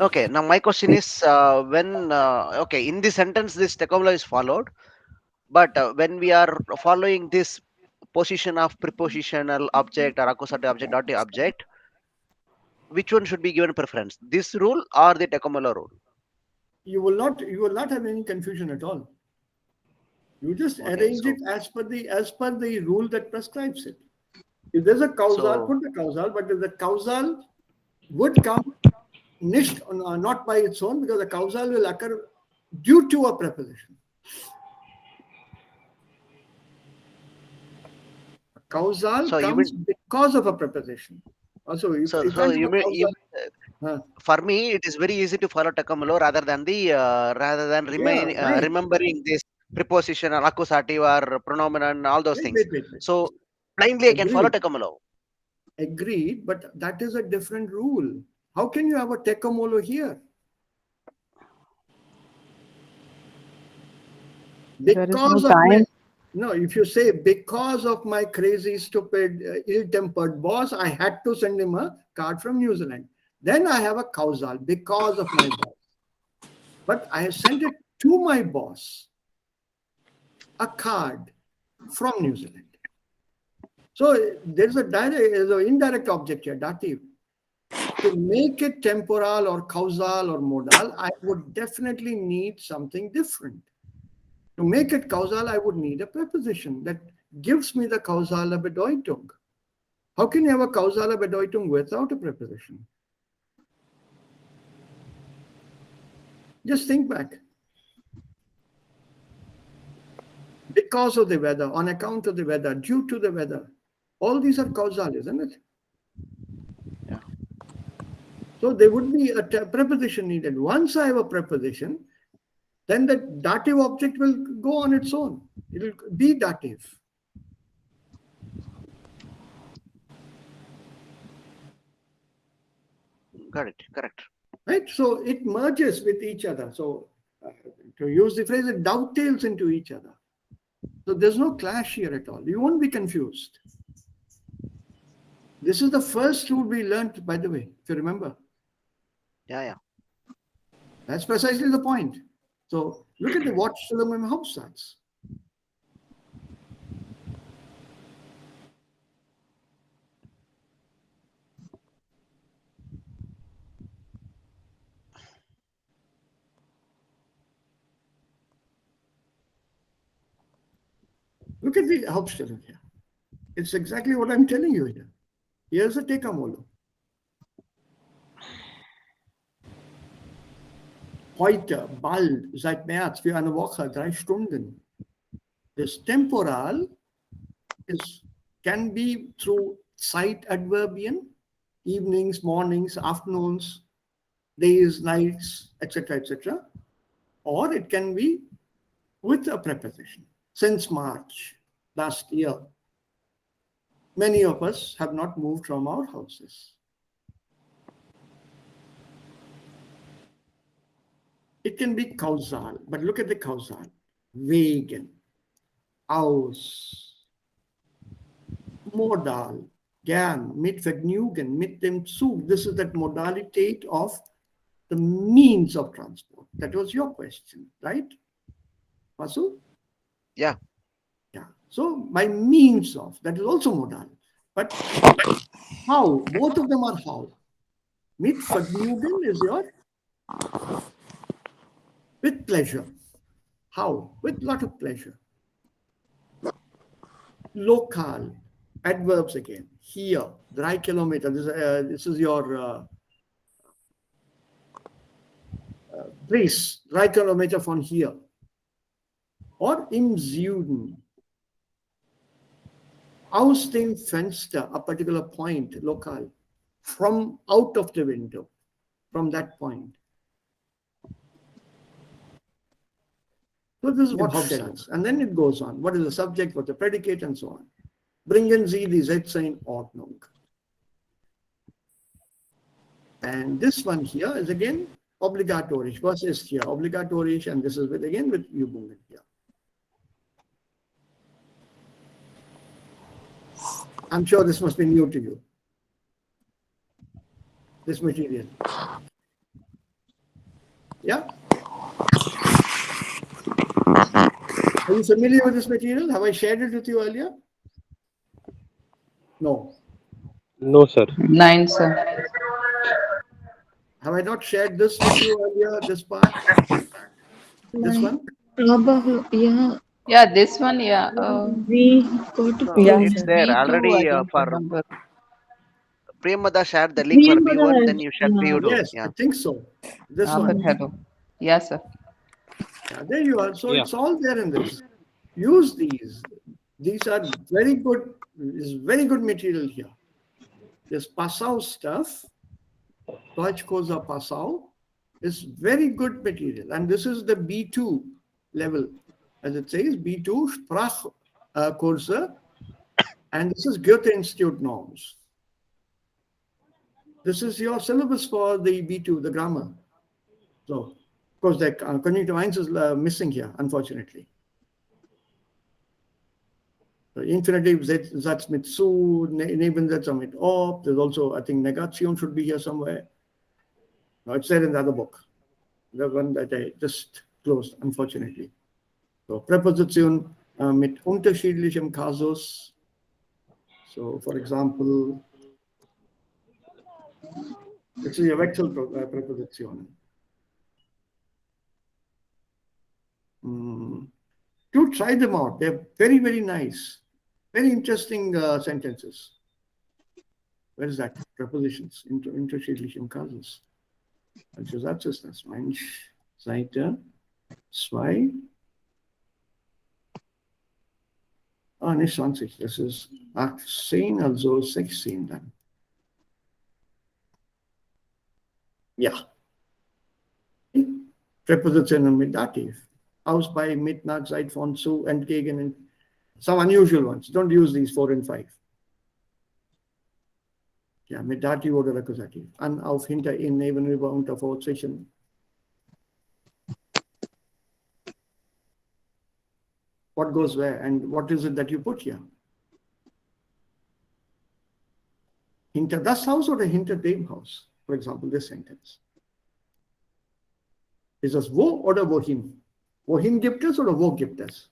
Okay, now my question is when, okay, in this sentence, this Takamura is followed, but when we are following this position of prepositional object or accusative object, dative object, which one should be given preference? This rule or the Takamura rule? You will not have any confusion at all. You just Okay, arrange so- it as per the rule that prescribes it. If there's a causal, So- put the causal, but if the causal would come not by its own, because the causal will occur due to a preposition. A causal So you comes because of a preposition. Also, if So, you so can't you have a mean, causal, for me, it is very easy to follow Takamura rather than right. remembering this preposition or accusative or pronomen and all those things. Wait. So blindly I can follow Agreed. Takamura. Agreed, but that is a different rule. How can you have a Takamolo here? There is Because no of my, time. no, if you say because of my crazy, stupid, ill-tempered boss, I had to send him a card from New Zealand. Then I have a causal because of my boss. But I have sent it to my boss, a card from New Zealand. So there's an indirect object here, dative. To make it temporal or causal or modal, I would definitely need something different. To make it causal, I would need a preposition that gives me the causale Bedeutung. How can you have a causale Bedeutung without a preposition? Just think back. Because of the weather, on account of the weather, due to the weather. All these are causal, isn't it? Yeah. So there would be a preposition needed. Once I have a preposition, then the dative object will go on its own. It will be dative. Got it. Correct. Right? So it merges with each other. So to use the phrase, it dovetails into each other. So there's no clash here at all. You won't be confused. This is the first rule we learned, by the way, if you remember. Yeah. That's precisely the point. So look at the what Solomon Hauptsatz. Look at the Hauptstellung here. It's exactly what I'm telling you here. Here's a Tekamolo. Heute, bald, seit März, für eine Woche, 3 Stunden. This temporal can be through site adverbian, evenings, mornings, afternoons, days, nights, etc., etc. Or it can be with a preposition. since March last year, many of us have not moved from our houses. It can be causal, but look at the causal. Wegen, aus, modal, gern, mit Vergnügen, mit dem Zug. This is that modalität of the means of transport. That was your question, right? Vasu? Yeah. Yeah. So by means of, that is also modal. But how? Both of them are how. Mit Vergnügen is your with pleasure. How? With lot of pleasure. Local, adverbs again. Here, 3 kilometers. This is your place, 3 kilometer von hier. Or im Süden. Aus dem Fenster, a particular point, local. From out of the window, from that point. So this is what happens. And then it goes on. What is the subject, what the predicate, and so on. Bringen Sie die Sätze in Ordnung. And this one here is again obligatorisch. Was ist hier? Obligatorisch, and this is with again with Übungen here. I'm sure this must be new to you. This material. Yeah? Are you familiar with this material? Have I shared it with you earlier? No. No, sir. 9, sir. Have I not shared this with you earlier, this part? This one? Yeah, Yeah, this one, yeah. we got No, to Yeah, it's sir. there Me too, already I don't for remember. Premada shared the link for Remember B1, that, then you shared yeah. B2. Yes, Yeah. I think so. This But one. hello. Yes, sir. Yeah, there you are. So Yeah. it's all there in this. Use these. These are very good. Is very good material here. This Passau stuff, Deutschkurse Passau, is very good material. And this is the B2 level. As it says, B2 Sprachkurse. And this is Goethe Institute norms. This is your syllabus for the B2, the grammar. So, of course, the cognitive eins is missing here, unfortunately. So, infinitive Satz mit zu, Nebensätze mit ob. There's also, I think, Negation should be here somewhere. No, it's there in the other book, the one that I just closed, unfortunately. So, Präposition mit unterschiedlichem Kasus. So, for example, this is your Wechsel Präposition. Do try them out. They're very, very nice. Very interesting sentences. Where is that? Prepositions. Unterschiedlichen Kasus. Welcher Satz ist das? Seite 2. Ah, nicht 20. Das ist 18, also 16 dann. Ja. Präpositionen mit Dativ. Aus, bei, mit, nach, seit, von, zu, entgegen. Some unusual ones. Don't use these 4 and 5. Ja, mit Dativ oder Akkusativ. An, auf, hinter, in, neben, über, unter, vor, zwischen. What goes where and what is it that you put here? Hinter das Haus oder hinter dem Haus? For example, this sentence. Ist das wo oder wohin? Wohin gibt es oder wo gibt es?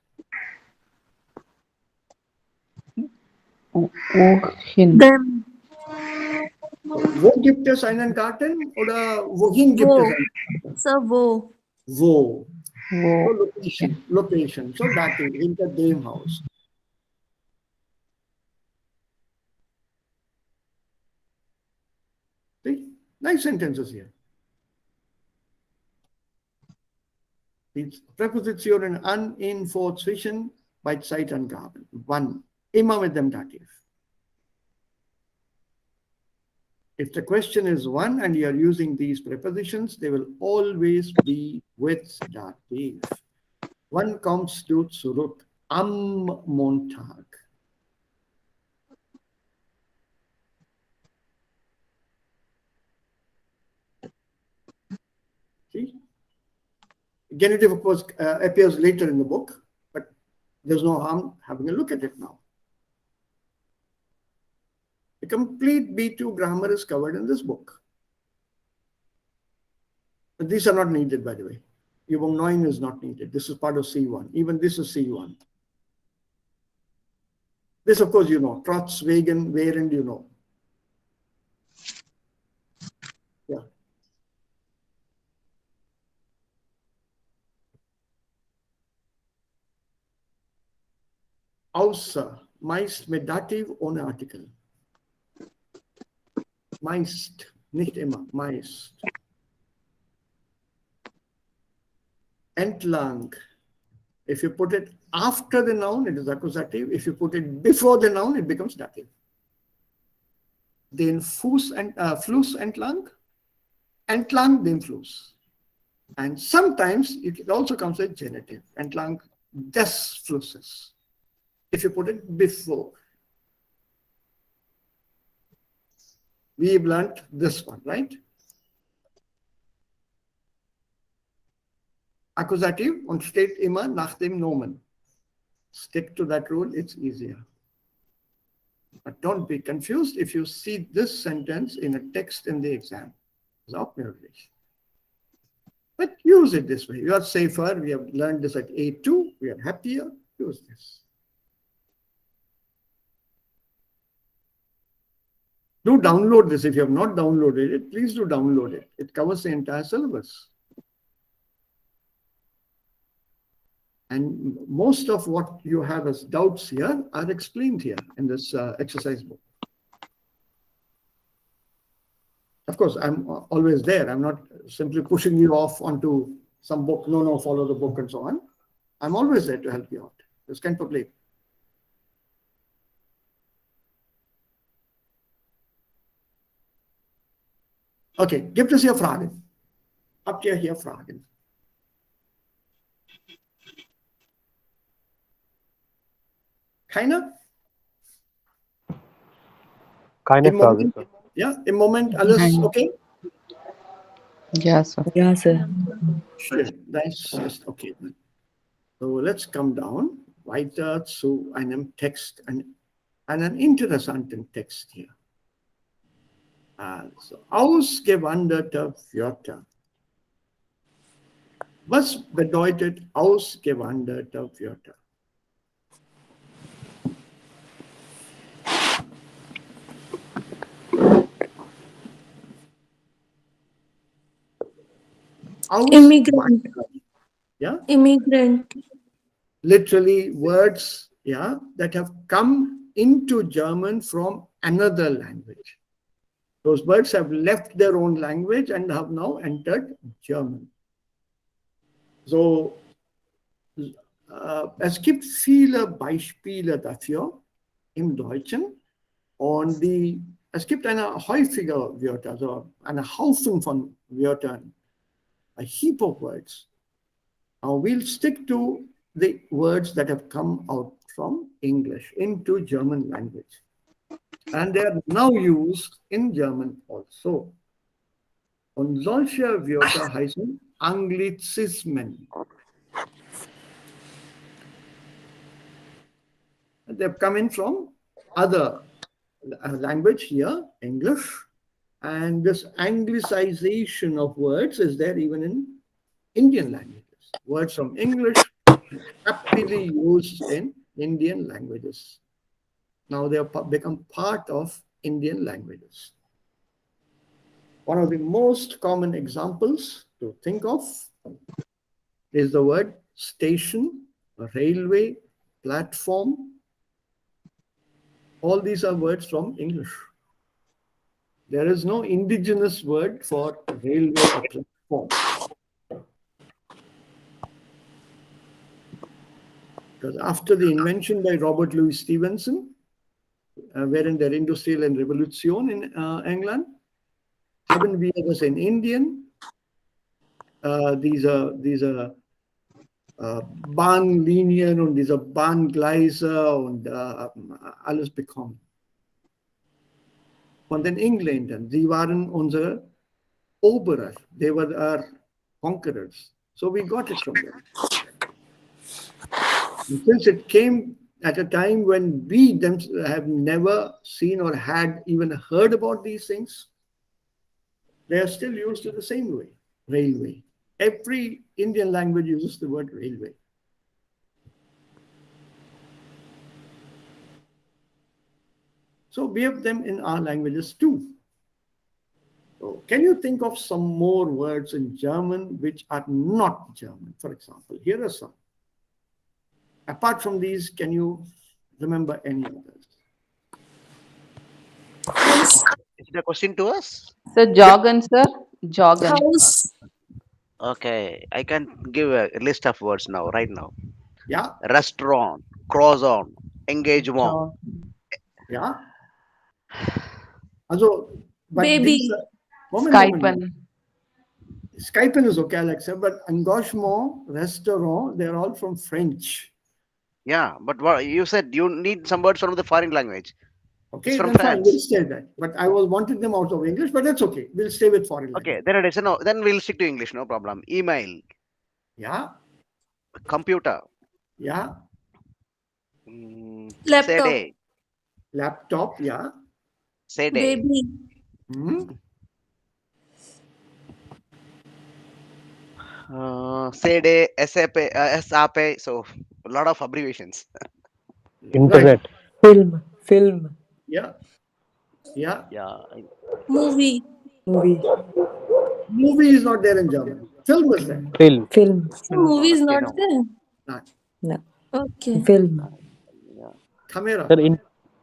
Wohin? Them. Wo gibt es einen Garten oder wohin gibt es einen Garten? Sir, wo. Wo. So Wo? location. Location. So that is hinter dem Haus. See? Nice sentences here. Die Präpositionen an, in, vor, zwischen, bei Zeitangaben. Wann? Immer mit dem Dativ. If the question is one and you are using these prepositions, they will always be with Dativ. Wann kommst du zurück? Am Montag. See? Genitive, of course, appears later in the book, but there's no harm having a look at it now. The complete B2 grammar is covered in this book. But these are not needed, by the way. Übung 9 is not needed. This is part of C1. Even this is C1. This, of course, you know. Trotz, Wegen, Während, you know. Yeah. Außer, meist mit Dativ ohne Artikel. Meist, nicht immer, meist. Entlang. If you put it after the noun, it is accusative. If you put it before the noun, it becomes dative. Den Fuß Fluss entlang, entlang den Fluss. And sometimes it also comes with genitive, entlang des Flusses. If you put it before. We've learned this one, right? Accusative und steht immer nach dem Nomen. Stick to that rule, it's easier. But don't be confused if you see this sentence in a text in the exam. It's auch möglich. But use it this way. You are safer. We have learned this at A2. We are happier. Use this. Do download this. If you have not downloaded it, please do download it. It covers the entire syllabus. And most of what you have as doubts here are explained here in this exercise book. Of course, I'm always there. I'm not simply pushing you off onto some book. No, follow the book and so on. I'm always there to help you out. Das ist kein Problem. Okay, gibt es hier Fragen? Habt ihr hier Fragen? Keiner? Keine Im Frage, Moment, sir. ja, im Moment alles okay? Yeah, sir. Ja, Sir. Schön, das ist okay. So, let's come down weiter zu einem Text, einen interessanten Text hier. Also, ausgewanderte Wörter. Was bedeutet ausgewanderte Wörter? Immigrant. Yeah, Immigrant. literally words, yeah, that have come into German from another language. Those words have left their own language and have now entered German. So, es gibt viele Beispiele dafür im Deutschen und es gibt eine häufige Wörter, also eine Haufen von Wörtern, a heap of words. We'll stick to the words that have come out from English into German language. And they are now used in German also. Und solche Wörter heißen Anglizismen. They've come in from other language here, English. And this anglicization of words is there even in Indian languages. Words from English happily used in Indian languages. Now they have become part of Indian languages. One of the most common examples to think of is the word station, railway, platform. All these are words from English. There is no indigenous word for railway or platform. Because after the invention by Robert Louis Stevenson, wherein their Industrial and Revolution in England, Haben wir das in Indian? These are Bahnlinien und diese Bahngleise und alles bekommen. Von den Engländern, sie waren unsere Eroberer, they were our conquerors. So we got it from them. And since it came at a time when we have never seen or had even heard about these things, they are still used in the same way, railway. Every Indian language uses the word railway. So we have them in our languages too. So can you think of some more words in German which are not German? For example, here are some. Apart from these, can you remember any others? House. Is it a question to us? Sir, Jorgen, sir. Jorgen. House. Okay, I can give a list of words now, right now. Yeah, Restaurant, croissant, engagement. Jog. yeah. Also, but Baby. these moment. Skypen. Skypen is okay, Alexa, but engagement, restaurant, they're all from French. Yeah, but what you said, you need some words from the foreign language. Okay, It's from then fine, we'll France. stay that. But I was wanted them out of English, but that's okay. We'll stay with foreign language. Okay, then it is no. Then we'll stick to English, no problem. Email, Yeah, computer, yeah. Laptop. CD, Laptop, yeah. CD, Baby. Hmm. CD, SAP, SAP. So a lot of abbreviations. Internet. Film. Yeah, yeah. Yeah, Movie. Movie. Movie is not there in German. Film is there. Film. Film. Movie is okay, not no. there. Nah. No. Okay. Film. Yeah. Camera. Sir,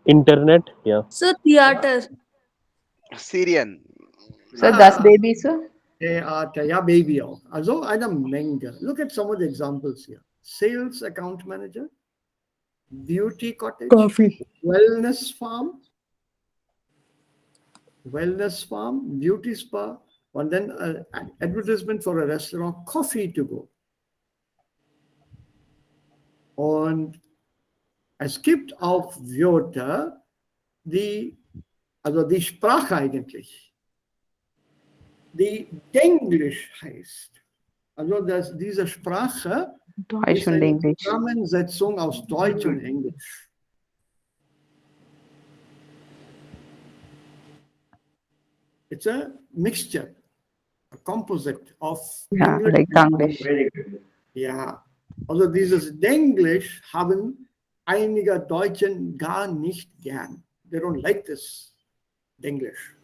internet. Yeah. So theater. Syrian. Sir, das Ah, Baby, sir. ja, Baby auch. Also eine Menge. Look at some of the examples here. Sales account manager, beauty cottage, Coffee. wellness farm, beauty spa, and then an advertisement for a restaurant, coffee to go. Und es gibt auch Wörter, also die Sprache eigentlich, die Englisch heißt. Also diese Sprache Deutsch ist und eine Englisch. Zusammensetzung aus Deutsch und Englisch. It's a mixture, a composite of Ja, English like and English. Ja, also dieses Denglisch haben einige Deutschen gar nicht gern. They don't like this Denglisch.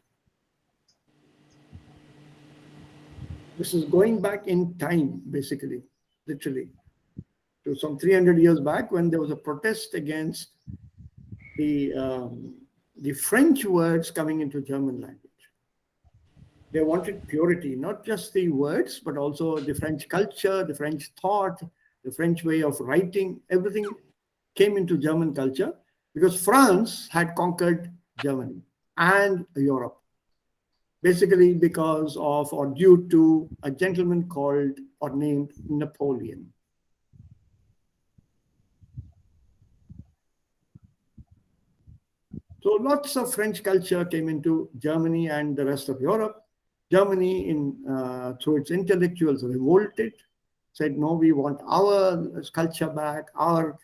This is going back in time, basically, literally, to some 300 years back when there was a protest against the French words coming into German language. They wanted purity, not just the words, but also the French culture, the French thought, the French way of writing. Everything came into German culture because France had conquered Germany and Europe, basically because of or due to a gentleman called or named Napoleon. So lots of French culture came into Germany and the rest of Europe. Germany, through its intellectuals, revolted, said, no, we want our culture back, our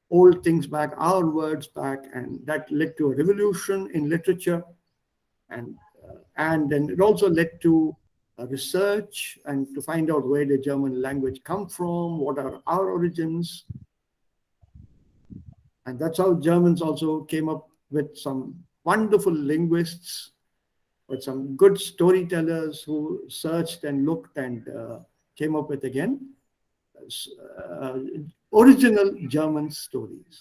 old things back, our words back. And that led to a revolution in literature. And then it also led to research and to find out where the German language come from, what are our origins. And that's how Germans also came up with some wonderful linguists, with some good storytellers who searched and looked and came up with, again, original German stories.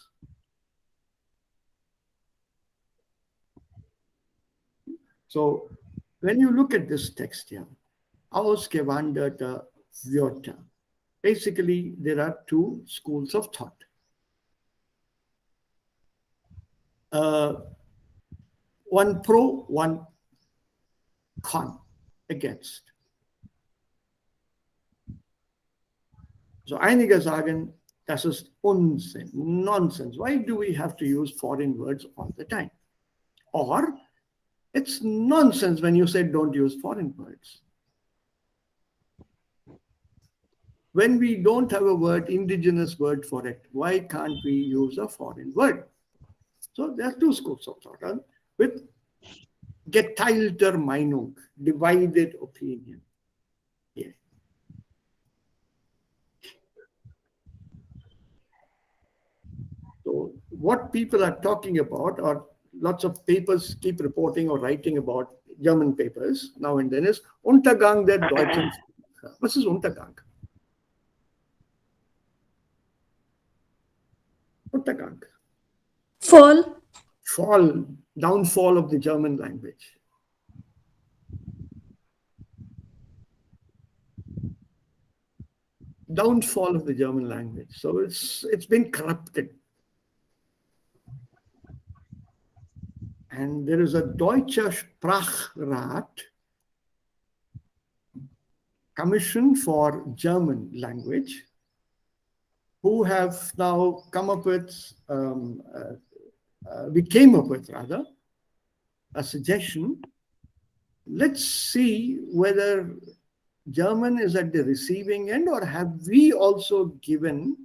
So when you look at this text here, ausgewanderte Wörter, basically there are two schools of thought. One pro, one con, against. So einige sagen, das ist Unsinn, nonsense. Why do we have to use foreign words all the time? Or it's nonsense when you say don't use foreign words. When we don't have a word, indigenous word for it, why can't we use a foreign word? So there are two schools of thought with geteilter Meinung, divided opinion. Yeah. So what people are talking about, or lots of papers keep reporting or writing about, German papers now and then, is Untergang der deutschen Sprache. What is Untergang? Untergang. Fall. Fall, downfall of the German language. Downfall of the German language. So it's been corrupted. And there is a Deutscher Sprachrat, Commission for German Language, who have now come up with, we came up with rather, a suggestion. Let's see whether German is at the receiving end, or have we also given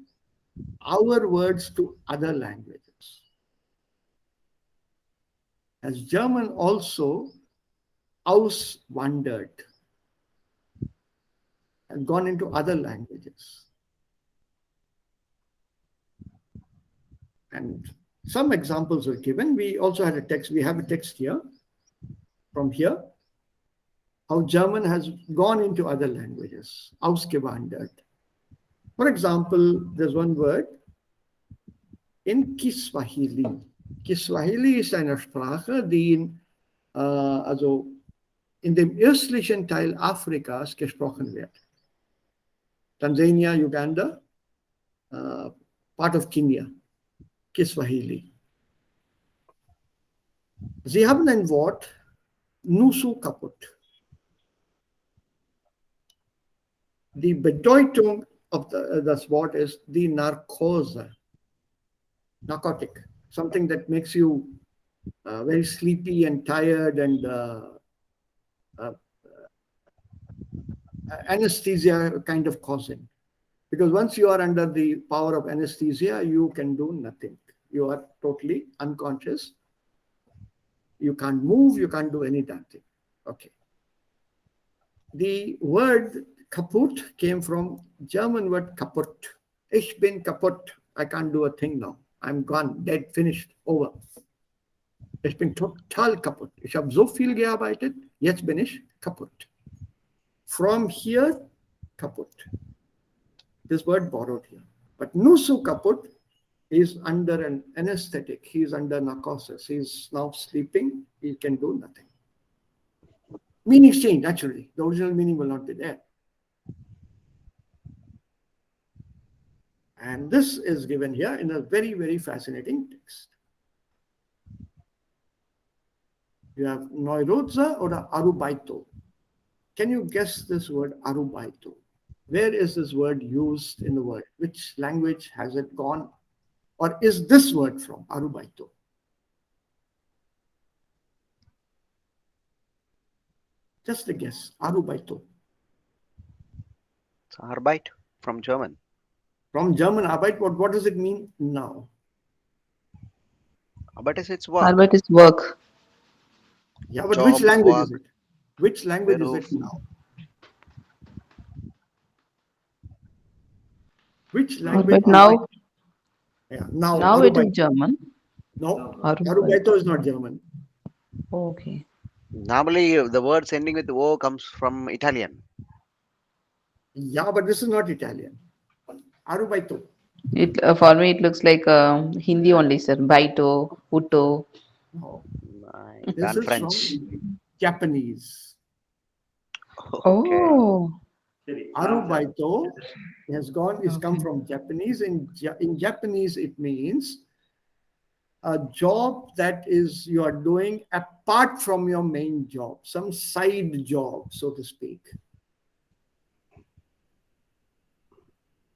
our words to other languages? Has German also auswandered and gone into other languages? And some examples were given. We also had a text. We have a text here, from here, how German has gone into other languages, ausgewandert. For example, there's one word in Kiswahili. Kiswahili ist eine Sprache, die also in dem östlichen Teil Afrikas gesprochen wird. Tanzania, Uganda, part of Kenya, Kiswahili. Sie haben ein Wort, nusu kaputt. Die Bedeutung of das Wort is die Narkose, narcotic, something that makes you very sleepy and tired, and anesthesia kind of causing. Because once you are under the power of anesthesia, you can do nothing. You are totally unconscious. You can't move, you can't do any damn thing. Okay. The word kaputt came from German word kaputt. Ich bin kaputt. I can't do a thing now. I'm gone, dead, finished, over. Ich bin total kaputt. Ich habe so viel gearbeitet, jetzt bin ich kaputt. From here, kaputt. This word borrowed here. But nusu kaputt is under an anesthetic. He is under narcosis. He is now sleeping. He can do nothing. Meaning change, naturally. The original meaning will not be there. And this is given here in a very, very fascinating text. You have Neuroza or Arubaito. Can you guess this word Arubaito? Where is this word used in the word? Which language has it gone? Or is this word from Arubaito? Just a guess. Arubaito. It's Arbeit from German. From German, Arbeit, what does it mean now? Arbeit is its work. Arbeit is work. Yeah, but Job, which language work, is it? Which language is beruf. it now? Which language? But now, Yeah, now it is Arubaito. German. No, Arubaito. Arubaito is not German. Okay. Normally, the words ending with O comes from Italian. Yeah, but this is not Italian. Arubaito. It for me it looks like Hindi only, sir. Baito, Uto. No, My this God, is French. from Japanese. Okay. Oh. Arubaito has come from Japanese. In Japanese, it means a job that is you are doing apart from your main job, some side job, so to speak.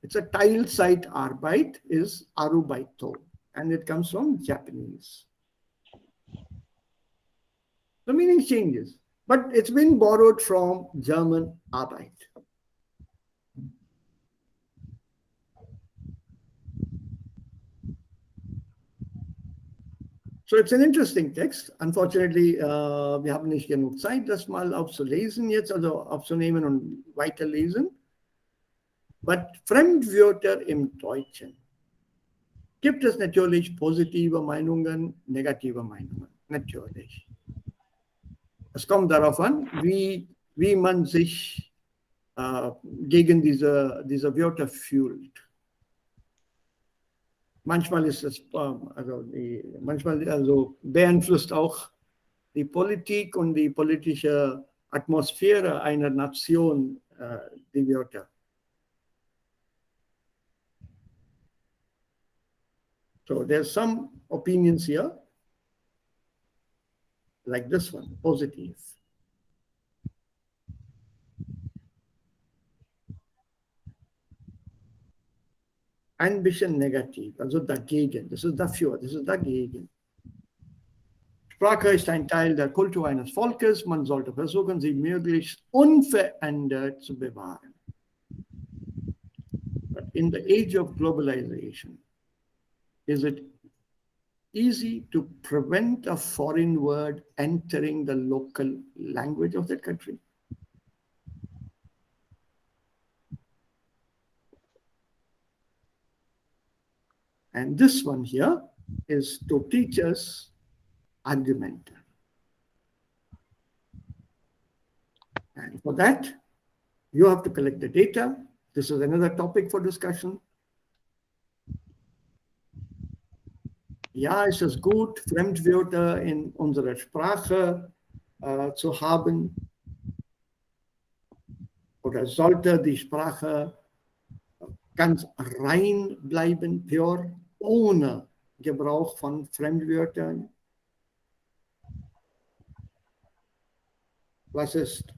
It's a Teilzeitarbeit is Arubaito, and it comes from Japanese. The meaning changes, but it's been borrowed from German Arbeit. So it's an interesting text. Unfortunately, wir haben nicht genug Zeit, das mal aufzulesen jetzt, also aufzunehmen und weiterlesen. But Fremdwörter im Deutschen gibt es natürlich positive Meinungen, negative Meinungen, natürlich. Es kommt darauf an, wie man sich gegen diese Wörter fühlt. Manchmal ist es, manchmal beeinflusst auch die Politik und die politische Atmosphäre einer Nation die Wörter. So there's some opinions here, like this one, positive. Ein bisschen negativ, also dagegen. Das ist dafür, das ist dagegen. Sprache ist ein Teil der Kultur eines Volkes. Man sollte versuchen, sie möglichst unverändert zu bewahren. But in the age of globalization, is it easy to prevent a foreign word entering the local language of that country? And this one here is to teach us argument. And for that, you have to collect the data. This is another topic for discussion. Ja, es ist gut, Fremdwörter in unserer Sprache zu haben. Oder sollte die Sprache ganz rein bleiben, pure, ohne Gebrauch von Fremdwörtern. Was ist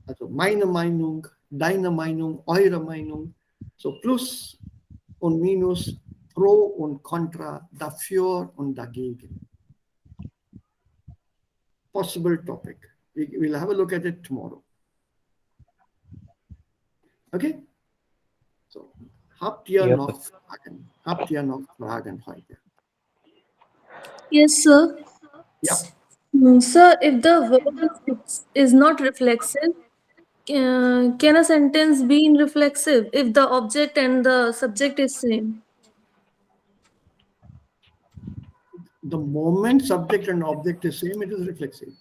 also meine Meinung, deine Meinung, eure Meinung? So Plus und Minus, Pro und Contra, dafür und dagegen. Possible topic. We'll have a look at it tomorrow. Okay? So, habt ihr noch Fragen? Habt ihr noch Fragen heute? Yes, sir. Ja. Sir, if the verb is not reflexive, can a sentence be in reflexive if the object and the subject is same? The moment subject and object is same, it is reflexive.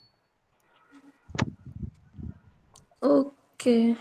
Okay.